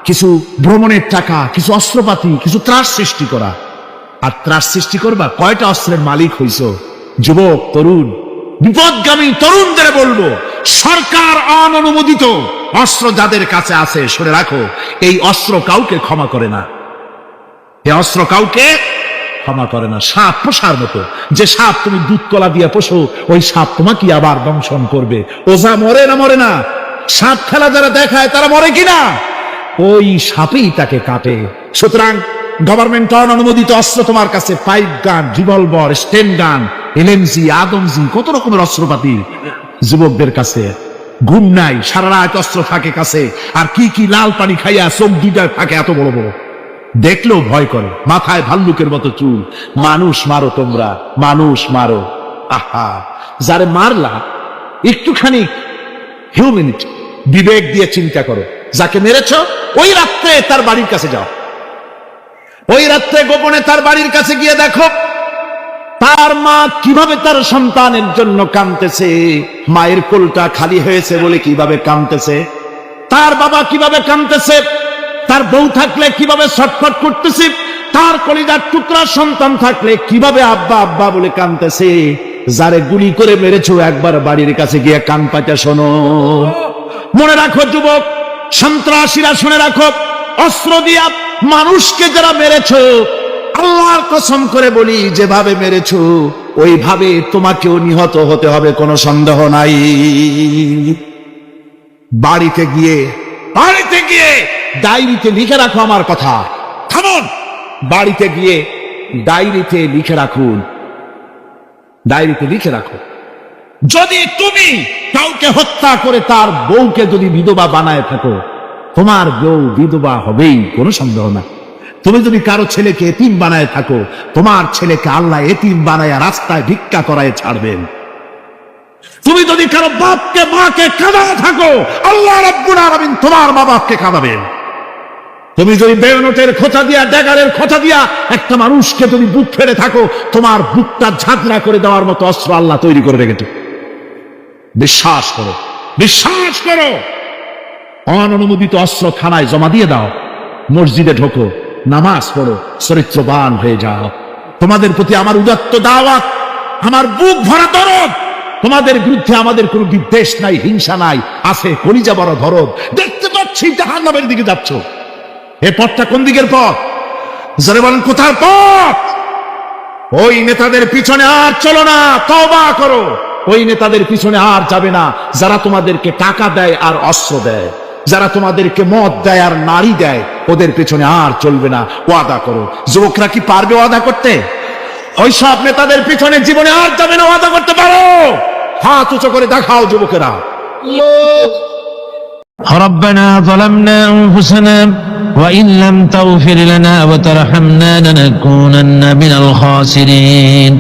কিছু ভ্রমণের টাকা, কিছু অস্ত্রপাতি, কিছু ত্রাস সৃষ্টি করা। আর ত্রাস সৃষ্টি করবা, কয়টা অস্ত্রের মালিক হইছো? যুবক, তরুণ, বিপদগামী তরুণদের বলবো, সরকার অননুমোদিত অস্ত্র যাদের কাছে আছে, শুনে রাখো, এই অস্ত্র কাউকে ক্ষমা করে না, এই অস্ত্র কাউকে ক্ষমা করে না। সাপ পোষার মতো, যে সাপ তুমি দুধ কলা দিয়ে পোষো, ওই সাপ তোমাকে আবার দংশন করবে। ওঝা মরে না মরে না, সাপ খেলা যারা দেখায় তারা মরে কিনা, ওই সাপেই তাকে কাটে। সুতরাং গভর্নমেন্ট অনুমোদিত অস্ত্র তোমার কাছে, পাইপ গান, রিভলভার, স্টেন গান, এলএমজি, আদমজি, কত রকমের অস্ত্রপাতি যুবকদের কাছে। ঘুম নাই, সারা রাত অস্ত্র থাকে কাছে, আর কি কি লাল পানি খাইয়া চোখ দুইটা থাকে এত বড় বড়। দেখলেও ভয় করে, মাথায় ভাল্লুকের মতো চুল। মানুষ মারো তোমরা, মানুষ মারো। আহা, যারে মারলা একটুখানি হিউম্যানিটি, বিবেক দিয়ে চিন্তা করো। যাকে মেরেছ ওই রাত্রে তার বাড়ির কাছে যাও, ওই রাত্রে গোপনে তার বাড়ির কাছে গিয়ে দেখো তার মা কিভাবে তার সন্তানের জন্য কাঁদতেছে, মায়ের কোলটা খালি হয়েছে বলে কিভাবে কাঁদতেছে, তার বাবা কিভাবে কাঁদতেছে, তার বউ থাকলে কিভাবে ছটফট করতেছে, তার কলিজার টুকরা সন্তান থাকলে কিভাবে আব্বা আব্বা বলে কাঁদতেছে। যারে গুলি করে মেরেছো একবার বাড়ির কাছে গিয়ে কান পাতা শোনো। মনে রাখো যুবক, সন্ত্রাসীরা শুনে রাখো, অস্ত্র দিয়া মানুষকে যারা মেরেছো, আল্লাহর কসম করে বলি যেভাবে মেরেছো ওইভাবে তোমাকেও নিহত হতে হবে, কোনো সন্দেহ নাই। বাড়িতে গিয়ে ডায়েরিতে লিখে রাখো আমার কথা। থামুন, বাড়িতে গিয়ে ডায়েরিতে লিখে রাখুন, ডায়েরিতে লিখে রাখো। যদি তুমি কাউকে হত্যা করে তার বউকে যদি বিধবা বানায় থাকো, তোমার বউ বিধবা হবেই, কোনো সন্দেহ না। তুমি যদি কারো ছেলেকে এতিম বানায় থাকো, তোমার ছেলেকে আল্লাহ এতিম বানায় রাস্তায় ভিক্ষা করায় ছাড়বেন। তুমি যদি কারো বাপকে মাকে কাঁদায় থাকো, আল্লাহ রাব্বুল আলামিন তোমার মা বাপকে কাঁদাবেন। তুমি যদি বেয়নটের খোঁচা দিয়া, ড্যাগারের খোঁচা দিয়া একটা মানুষকে যদি বুক ফেলে থাকো, তোমার বুকটা ঝাঁকড়া করে দেওয়ার মতো অস্ত্র আল্লাহ তৈরি করে রেখেছে। বিশ্বাস করো, বিশ্বাস করো। অননুমোদিত অস্ত্র থানায় জমা দিয়ে দাও, মসজিদে ঢোকো, নামাজ পড়ো, চরিত্রবান হয়ে যাও। তোমাদের প্রতি আমার উদাত্ত দাওয়াত, আমার বুক ভরা দরদ। তোমাদের বিরুদ্ধে আমাদের কোনো বিদ্বেষ নাই, হিংসা নাই, আছে কলিজা বড় দরদ। দেখতে পাচ্ছি জাহান্নামের দিকে যাচ্ছ। এ পথটা কোন দিকের পথ? যারা বলেন কোথার পথ? ওই নেতাদের পিছনে আর চলো না, তওবা করো। ওই নেতাদের পিছনে আর যাবে না যারা তোমাদেরকে টাকা দেয় আর অস্ত্র দেয়, যারা তোমাদেরকে মদ দেয় আর নারী দেয়, ওদের পিছনে আর চলবে না। ওয়াদা করো। যুবকরা কি পারবে ওয়াদা করতে? ওই সব নেতাদের পিছনে জীবনে আর যাবে না, ওয়াদা করতে পারো? হাত উঁচু করে দেখাও যুবকেরা। ربنا ظلمنا أنفسنا وإن لم تغفر لنا وترحمنا لنكونن من الخاسرين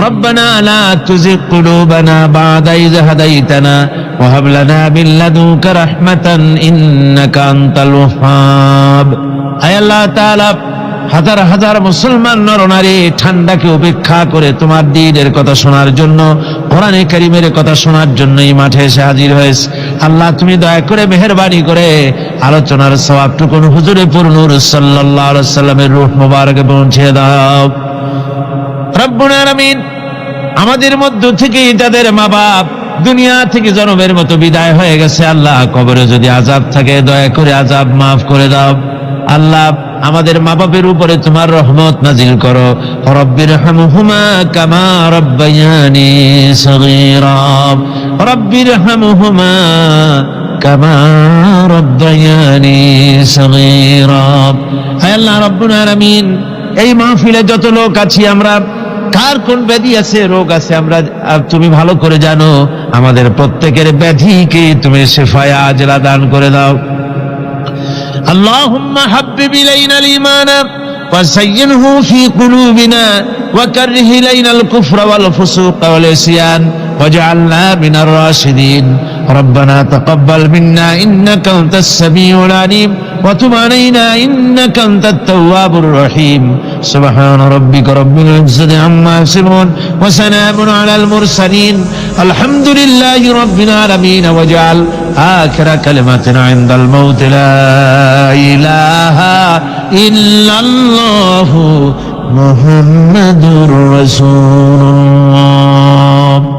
ربنا لا تزغ قلوبنا بعد إذ هديتنا وهب لنا من لدنك رحمة إنك أنت الوهاب أي الله تعالى হাজার হাজার মুসলমান নরনারী ঠান্ডাকে উপেক্ষা করে তোমার দ্বীনের কথা শোনার জন্য, কোরআনে কারীমের কথা শোনার জন্য এই মাঠে এসে হাজির হয়েছে। আল্লাহ তুমি দয়া করে মেহেরবানি করে আলোচনার সওয়াবটুকু হুজুরে পুরনূর সাল্লাল্লাহু আলাইহি ওয়াসাল্লামের রূহ মুবারকে পৌঁছে দাও। রব্বুল আলামিন, আমাদের মধ্য থেকে যাদের মা বাপ দুনিয়া থেকে জনমের মতো বিদায় হয়ে গেছে, আল্লাহ কবরে যদি আযাব থাকে দয়া করে আযাব মাফ করে দাও। আল্লাহ আমাদের মা বাপের উপরে তোমার রহমত নাজিল করো। রব্বিরহামহুমা কামা রাব্বায়ানি সগীরা, রব্বিরহামহুমা কামা রাব্বায়ানি সগীরা। হে আল্লাহ রাব্বুল আলামিন, এই মাহফিলে যত লোক আছি আমরা, কার কোন ব্যাধি আছে, রোগ আছে, আমরা তুমি ভালো করে জানো। আমাদের প্রত্যেকের ব্যাধিকে তুমি শিফায়ে আজলা দান করে দাও। اللهم حبب إلينا الإيمان وزينه في قلوبنا وكره إلينا الكفر والفسوق والعصيان واجعلنا من الراشدين ربنا تقبل منا إنك أنت السميع العليم وتب علينا إنك أنت التواب الرحيم سبحان ربك رب العزة عما يصفون وسلام على المرسلين الحمد لله رب العالمين واجعل آخر كلمتنا عند الموت لا إله إلا الله محمد رسول الله